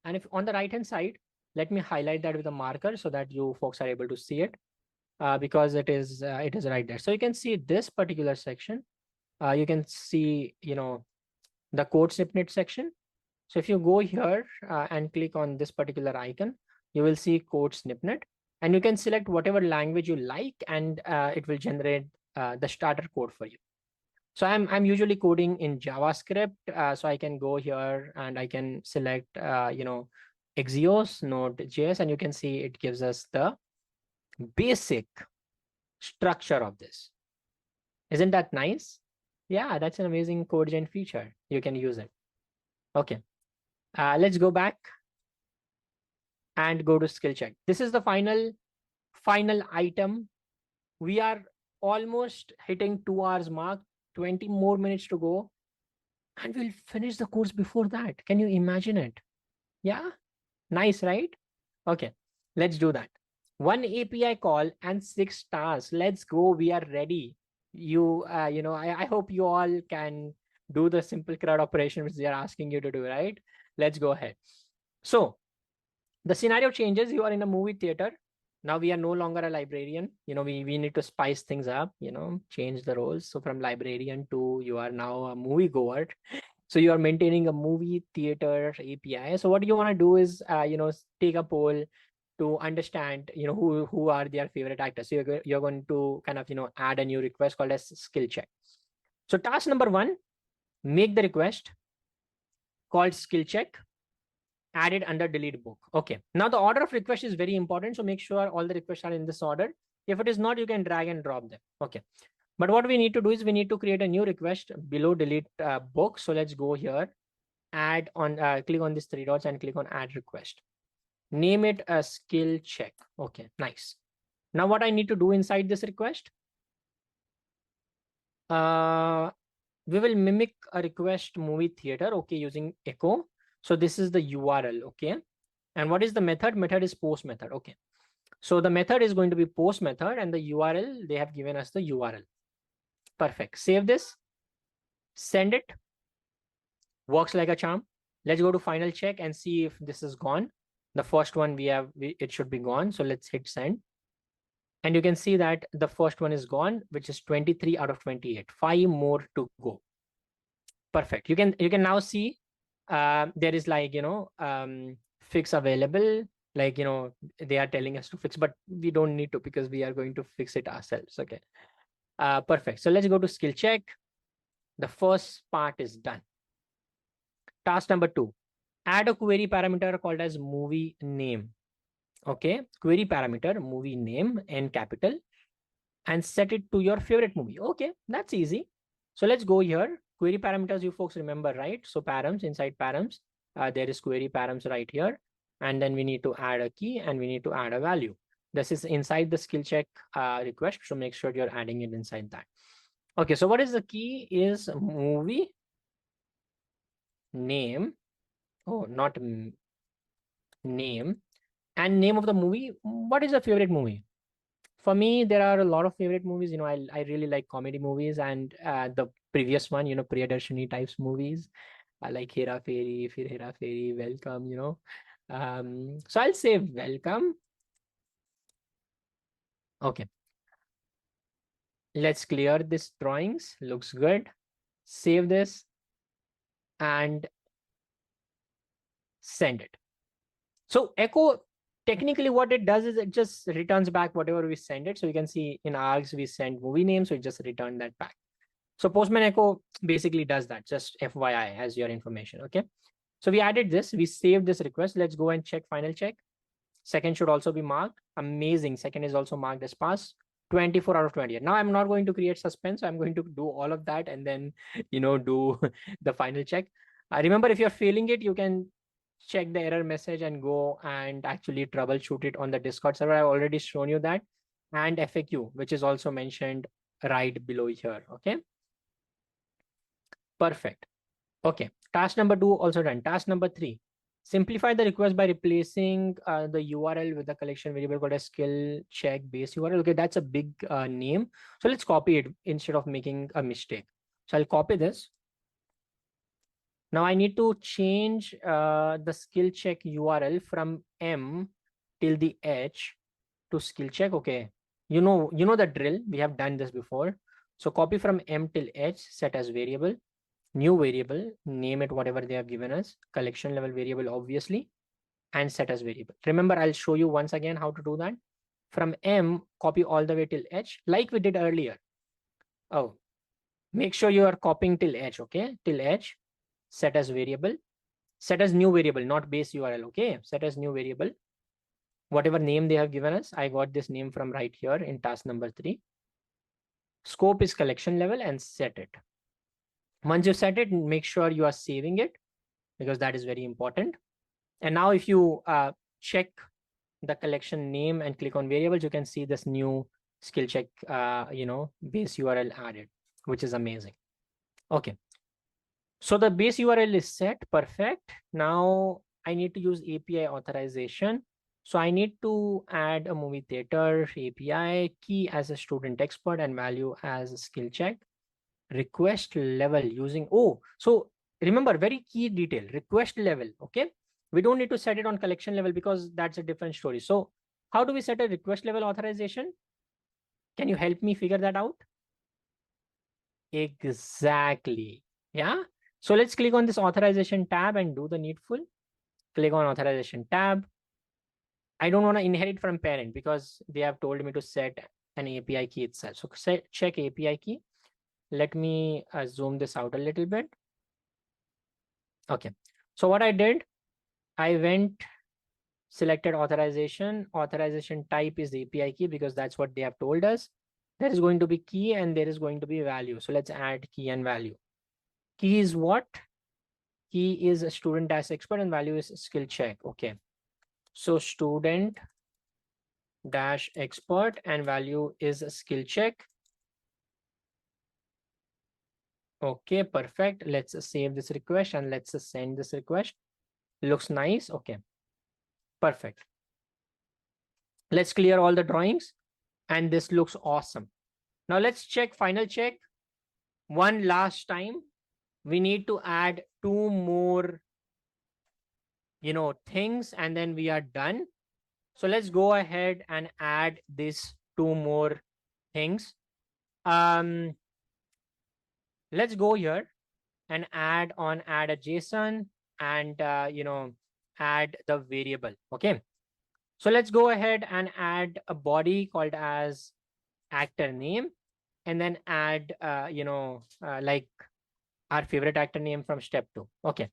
and if on the right hand side, let me highlight that with a marker so that you folks are able to see it, because it is right there. So you can see this particular section. You can see, the code snippet section. So if you go here and click on this particular icon, you will see code snippet, and you can select whatever language you like, and it will generate the starter code for you. So I'm usually coding in JavaScript, so I can go here and I can select Axios Node.js, and you can see it gives us the basic structure of this. Isn't that nice? Yeah, that's an amazing code gen feature. You can use it. Okay. Let's go back and go to skill check. This is the final item. We are almost hitting 2 hours mark, 20 more minutes to go, and we'll finish the course before that. Can you imagine it? Yeah, nice, right? Okay, let's do that. One API call and 6 stars. Let's go. We are ready. I hope you all can do the simple CRUD operation which they are asking you to do, right? Let's go ahead. So the scenario changes. You are in a movie theater. Now we are no longer a librarian. We need to spice things up, change the roles. So from librarian to you are now a movie goer. So you are maintaining a movie theater API. So what you want to do is, take a poll to understand, who are their favorite actors. So you're going to kind of, add a new request called as skill check. So task number 1, make the request called skill check, added under delete book. Okay. Now the order of request is very important. So make sure all the requests are in this order. If it is not, you can drag and drop them. Okay. But what we need to do is we need to create a new request below delete book. So let's go here, add on, click on these 3 dots and click on add request. Name it a skill check. Okay, nice. Now what I need to do inside this request, we will mimic a request movie theater, okay, using echo. So this is the URL, okay. And what is the method? Method is post method, okay. So the method is going to be post method, and the URL, they have given us the URL. Perfect. Save this, send it. Works like a charm. Let's go to final check and see if this is gone. The first one it should be gone. So let's hit send. And you can see that the first one is gone, which is 23 out of 28. 5 more to go. Perfect. You can now see there is like, fix available. Like, they are telling us to fix, but we don't need to because we are going to fix it ourselves. Okay. Perfect. So let's go to skill check. The first part is done. Task number 2, add a query parameter called as movie name. Okay. Query parameter, movie name in capital, and set it to your favorite movie. Okay. That's easy. So let's go here. Query parameters, you folks remember, right? So params, inside params, there is query params right here. And then we need to add a key and we need to add a value. This is inside the skill check request. So make sure you're adding it inside that. Okay. So what is the key is movie name. Oh, not name, and name of the movie. What is your favorite movie? For me, there are a lot of favorite movies. I really like comedy movies, and the previous one, Priyadarshini types movies. I like Hera Fairy, Fir Hera Fairy, Welcome, So I'll say welcome. Okay, let's clear this drawings. Looks good. Save this and send it. So echo, technically what it does is it just returns back whatever we send it. So you can see in args we send movie name, so it just returned that back. So Postman Echo basically does that, just FYI as your information. Okay. So we added this, we saved this request. Let's go and check final check. Second should also be marked. Amazing. Second is also marked as pass. 24 out of 20. Now I'm not going to create suspense. I'm going to do all of that and then, do the final check. Remember, if you're failing it, you can check the error message and go and actually troubleshoot it on the Discord server. I've already shown you that. And FAQ, which is also mentioned right below here. Okay. Perfect. Okay. Task number 2 also done. Task number 3. Simplify the request by replacing the URL with the collection variable called a skill check base URL. Okay, that's a big name. So let's copy it instead of making a mistake. So I'll copy this. Now I need to change the skill check URL from M till the H to skill check. Okay, you know the drill. We have done this before. So copy from M till H, set as variable. New variable, name it whatever they have given us, collection level variable obviously, and set as variable. Remember, I'll show you once again how to do that. From M, copy all the way till H, like we did earlier. Oh, make sure you are copying till H, okay? Till H, set as variable, set as new variable, not base URL, okay? Set as new variable. Whatever name they have given us, I got this name from right here in task number 3. Scope is collection level and set it. Once you set it, make sure you are saving it because that is very important. And now if you check the collection name and click on variables, you can see this new skill check, base URL added, which is amazing. Okay. So the base URL is set. Perfect. Now I need to use API authorization. So I need to add a movie theater API key as a student expert and value as a skill check. Request level using, so remember, very key detail, request level. Okay, we don't need to set it on collection level because that's a different story. So how do we set a request level authorization? Can you help me figure that out? Exactly. Yeah, so let's click on this authorization tab and do the needful. Click on authorization tab. I don't want to inherit from parent because they have told me to set an API key itself. So check API key. Let me zoom this out a little bit. Okay, so what I did, I went, selected authorization type is API key because that's what they have told us. There is going to be key and there is going to be value. So let's add key and value. Key is what? Key is a student dash expert and value is skill check. Okay, so student dash expert and value is a skill check. Okay, perfect. Let's save this request and let's send this request. Looks nice. Okay, perfect. Let's clear all the drawings and this looks awesome. Now let's check final check one last time. We need to add 2 more things and then we are done. So let's go ahead and add these 2 more things. Let's go here and add a JSON and add the variable. Okay, so let's go ahead and add a body called as actor name and then add like our favorite actor name from step 2. Okay,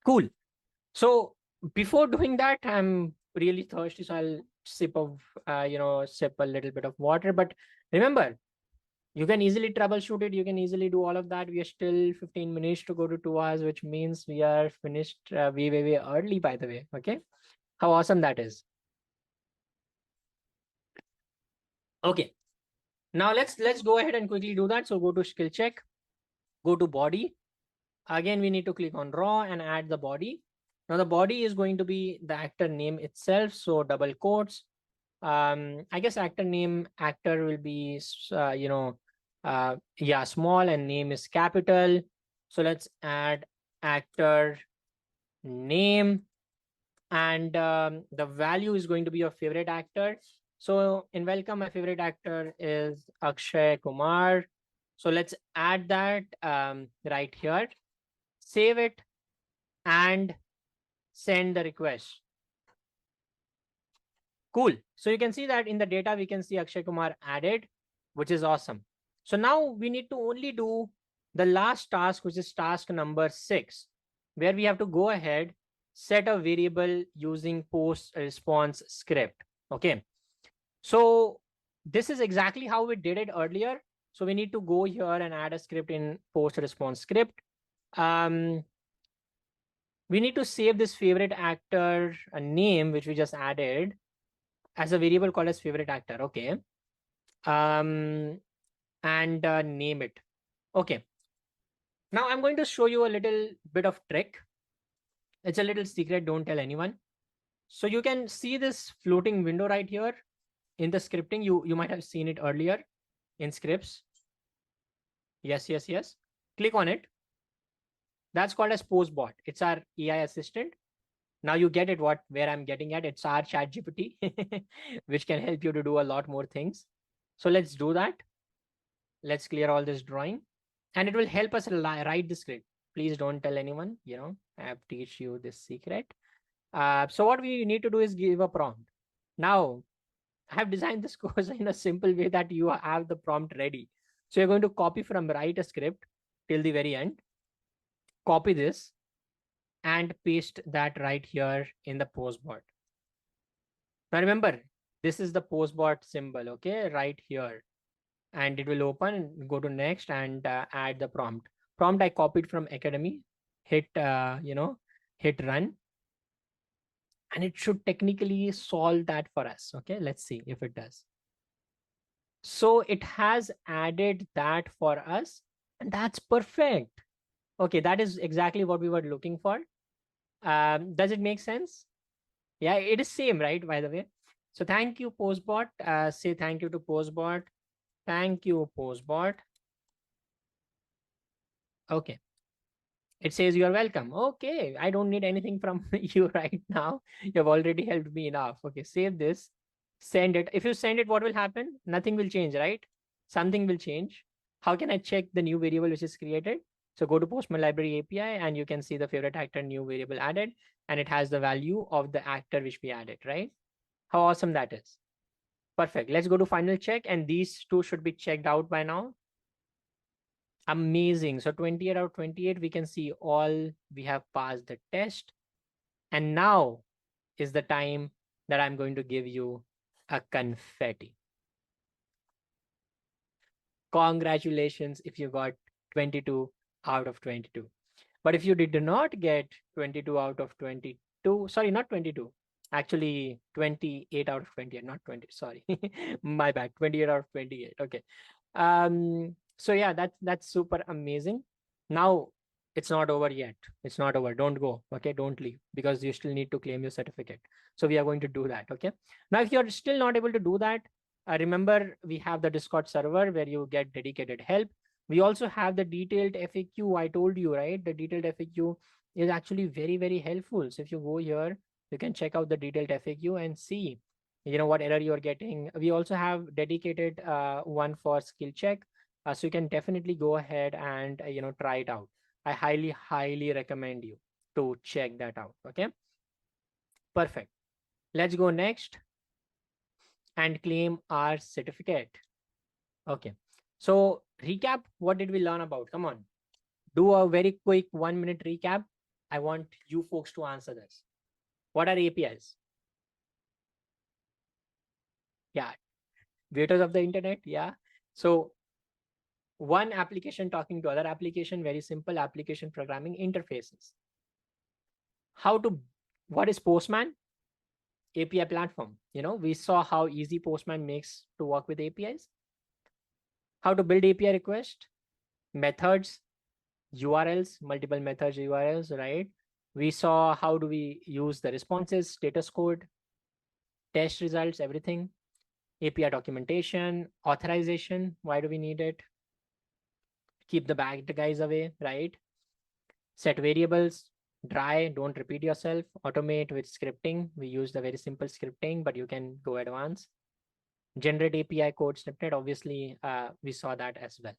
cool. So before doing that, I'm really thirsty, so I'll sip a little bit of water. But remember, you can easily troubleshoot it. You can easily do all of that. We are still 15 minutes to go to 2 hours, which means we are finished way early, by the way. Okay, how awesome that is. Okay, now let's go ahead and quickly do that. So go to skill check, go to body. Again, we need to click on raw and add the body. Now the body is going to be the actor name itself. So double quotes. I guess actor name, actor will be, small and name is capital. So let's add actor name. and the value is going to be your favorite actor. So in welcome, my favorite actor is Akshay Kumar. So let's add that right here, save it, and send the request. Cool. So you can see that in the data, we can see Akshay Kumar added, which is awesome. So now we need to only do the last task, which is task number 6, where we have to go ahead, set a variable using post response script. Okay. So this is exactly how we did it earlier. So we need to go here and add a script in post response script. We need to save this favorite actor name, which we just added, as a variable called as favorite actor. Okay. And name it. Okay. Now I'm going to show you a little bit of trick. It's a little secret. Don't tell anyone. So you can see this floating window right here in the scripting. You might have seen it earlier in scripts. Yes, yes, yes. Click on it. That's called as postbot. It's our AI assistant. Now you get it where I'm getting at. It's our chat GPT, which can help you to do a lot more things. So let's do that. Let's clear all this drawing, and it will help us write the script. Please don't tell anyone, I have teach you this secret. So what we need to do is give a prompt. Now I have designed this course in a simple way that you have the prompt ready. So you're going to copy from write a script till the very end, copy this, and paste that right here in the postbot. Now remember, this is the postbot symbol, okay, right here. And it will open, go to next, and add the prompt. Prompt I copied from Academy, hit, hit run. And it should technically solve that for us. Okay, let's see if it does. So it has added that for us, and that's perfect. Okay, that is exactly what we were looking for. Does it make sense? Yeah, it is same, right? By the way. So thank you, Postbot. Say thank you to Postbot. Thank you, Postbot. Okay. It says you're welcome. Okay, I don't need anything from you right now. You've already helped me enough. Okay, save this, send it. If you send it, what will happen? Nothing will change, right? Something will change. How can I check the new variable which is created? So go to Postman Library API and you can see the favorite actor new variable added, and it has the value of the actor which we added, right? How awesome that is. Perfect. Let's go to final check, and these two should be checked out by now. Amazing. So 28 out of 28, we can see all we have passed the test. And now is the time that I'm going to give you a confetti. Congratulations if you got 22 out of 22. But if you did not get 22 out of 22, sorry, not 22, actually 28 out of 28, not 20, sorry, my bad, 28 out of 28. Okay. So yeah, that's super amazing. Now it's not over yet. It's not over. Don't go. Okay, don't leave, because you still need to claim your certificate. So we are going to do that. Okay. Now, if you're still not able to do that, remember we have the Discord server where you get dedicated help. We also have the detailed FAQ. I told you, right? The detailed FAQ is actually very, very helpful. So if you go here, you can check out the detailed FAQ and see, what error you're getting. We also have dedicated one for skill check. So you can definitely go ahead and, try it out. I highly, highly recommend you to check that out. Okay. Perfect. Let's go next and claim our certificate. Okay. So recap, what did we learn about? Come on. Do a very quick 1-minute recap. I want you folks to answer this. What are APIs? Yeah. Waiters of the internet. Yeah. So one application talking to other application, very simple application programming interfaces. What is Postman? API platform. We saw how easy Postman makes to work with APIs. How to build API request, methods, URLs, multiple methods, URLs, right? We saw how do we use the responses, status code, test results, everything, API documentation, authorization. Why do we need it? Keep the bad guys away, right? Set variables, Dry, don't repeat yourself. Automate with scripting. We use the very simple scripting, but you can go advanced. Generate API code snippet. Obviously, we saw that as well.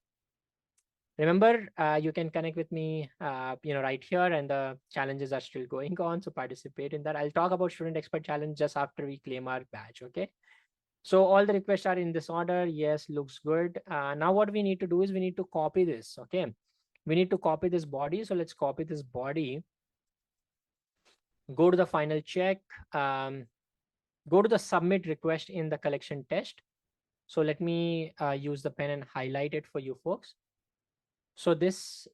Remember, you can connect with me, right here, and the challenges are still going on. So participate in that. I'll talk about Student Expert Challenge just after we claim our badge. Okay. So all the requests are in this order. Yes, looks good. Now what we need to do is we need to copy this. Okay. We need to copy this body. So let's copy this body. Go to the final check. Go to the submit request in the collection test. So let me use the pen and highlight it for you folks. So this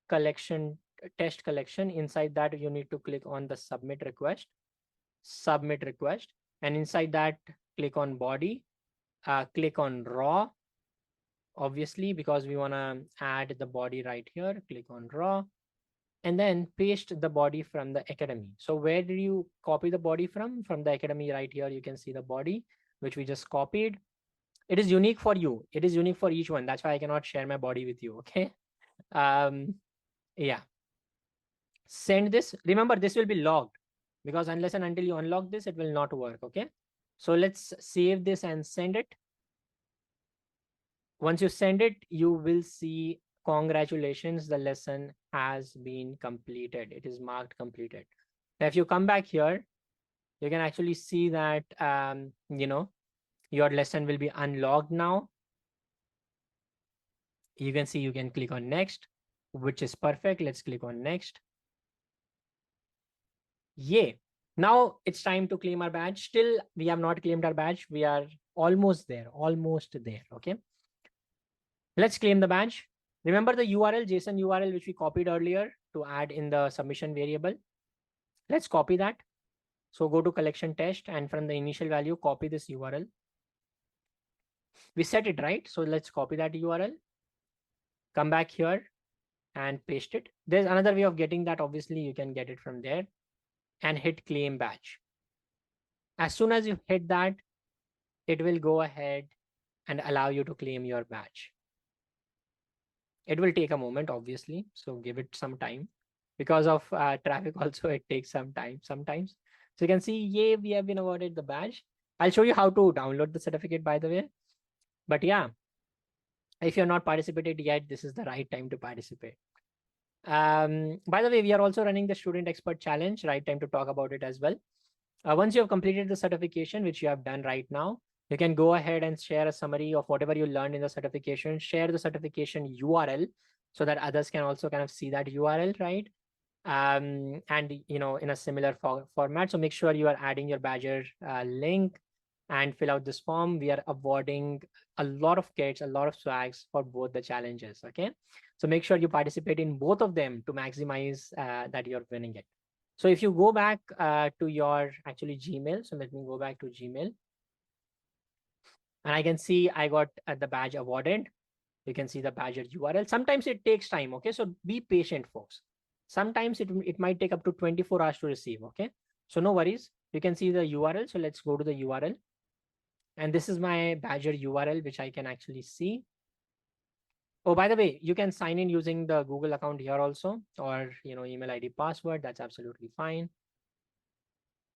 collection test collection, inside that you need to click on the submit request, and inside that click on body, click on raw, obviously because we want to add the body right here. Click on raw and then paste the body from the academy. So where did you copy the body from the academy? Right here you can see the body which we just copied. It is unique for you, it is unique for each one. That's why I cannot share my body with you. Okay. Yeah, send this. Remember, this will be logged because unless and until you unlock this, it will not work. Okay. So let's save this and send it. Once you send it, you will see congratulations, the lesson has been completed. It is marked completed. Now, if you come back here, you can actually see that, your lesson will be unlocked now. You can see, you can click on next, which is perfect. Let's click on next. Yay. Now it's time to claim our badge. Still, we have not claimed our badge. We are almost there, Okay. Let's claim the badge. Remember the URL, JSON URL, which we copied earlier to add in the submission variable. Let's copy that. So go to collection test and from the initial value, copy this URL. We set it right. So let's copy that URL. Come back here and paste it. There's another way of getting that. Obviously, you can get it from there and hit claim badge. As soon as you hit that, it will go ahead and allow you to claim your badge. It will take a moment, obviously, so give it some time. Because of traffic also, it takes some time sometimes. So you can see, yay, we have been awarded the badge. I'll show you how to download the certificate, by the way. But yeah, if you're not participated yet, this is the right time to participate. By the way, we are also running the Student Expert Challenge, right time to talk about it as well. Once you have completed the certification, which you have done right now, you can go ahead and share a summary of whatever you learned in the certification, share the certification URL so that others can also kind of see that URL, right? And, in a similar format. So make sure you are adding your Badger link and fill out this form. We are awarding a lot of kits, a lot of swags for both the challenges. Okay. So make sure you participate in both of them to maximize that you're winning it. So if you go back to your actually Gmail, so let me go back to Gmail. And I can see I got the badge awarded. You can see the Badger URL. Sometimes it takes time. Okay. So be patient, folks. Sometimes it might take up to 24 hours to receive. Okay. So no worries. You can see the URL. So let's go to the URL. And this is my Badger URL, which I can actually see. Oh, by the way, you can sign in using the Google account here also, or, email ID password. That's absolutely fine.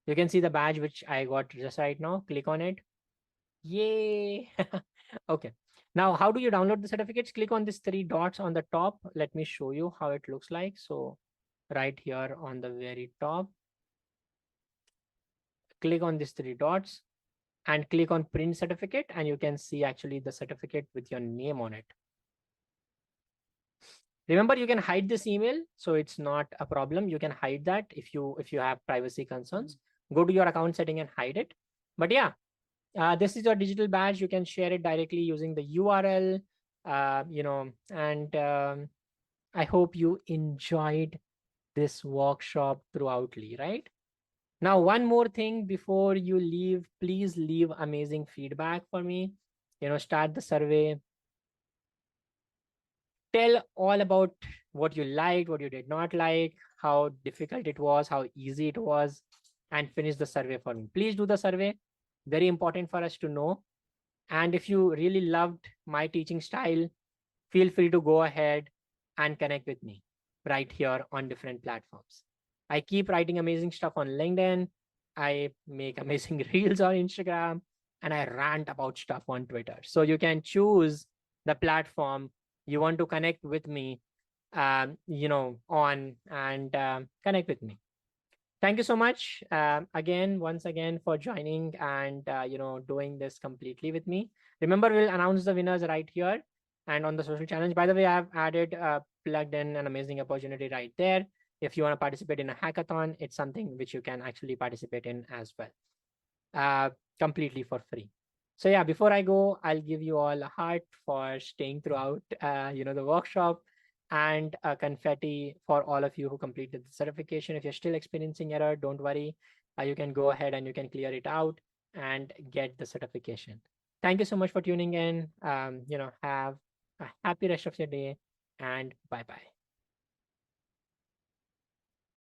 You can see the badge, which I got just right now. Click on it. Yay. Okay. Now, how do you download the certificates? Click on these 3 dots on the top. Let me show you how it looks like. So right here on the very top, click on these 3 dots and click on print certificate. And you can see actually the certificate with your name on it. Remember, you can hide this email, so it's not a problem. You can hide that if you have privacy concerns. Go to your account setting and hide it. But yeah, this is your digital badge. You can share it directly using the URL, and I hope you enjoyed this workshop throughoutly, right? Now, one more thing before you leave, please leave amazing feedback for me. Start the survey. Tell all about what you liked, what you did not like, how difficult it was, how easy it was, and finish the survey for me. Please do the survey. Very important for us to know. And if you really loved my teaching style, feel free to go ahead and connect with me right here on different platforms. I keep writing amazing stuff on LinkedIn. I make amazing reels on Instagram, and I rant about stuff on Twitter. So you can choose the platform you want to connect with me, on, and connect with me. Thank you so much again, once again, for joining and doing this completely with me. Remember, we'll announce the winners right here and on the social challenge. By the way, I've added plugged in an amazing opportunity right there. If you want to participate in a hackathon, it's something which you can actually participate in as well, uh, completely for free. So yeah, before I go, I'll give you all a heart for staying throughout, the workshop, and a confetti for all of you who completed the certification. If you're still experiencing error, don't worry. You can go ahead and you can clear it out and get the certification. Thank you so much for tuning in. Have a happy rest of your day, and bye bye.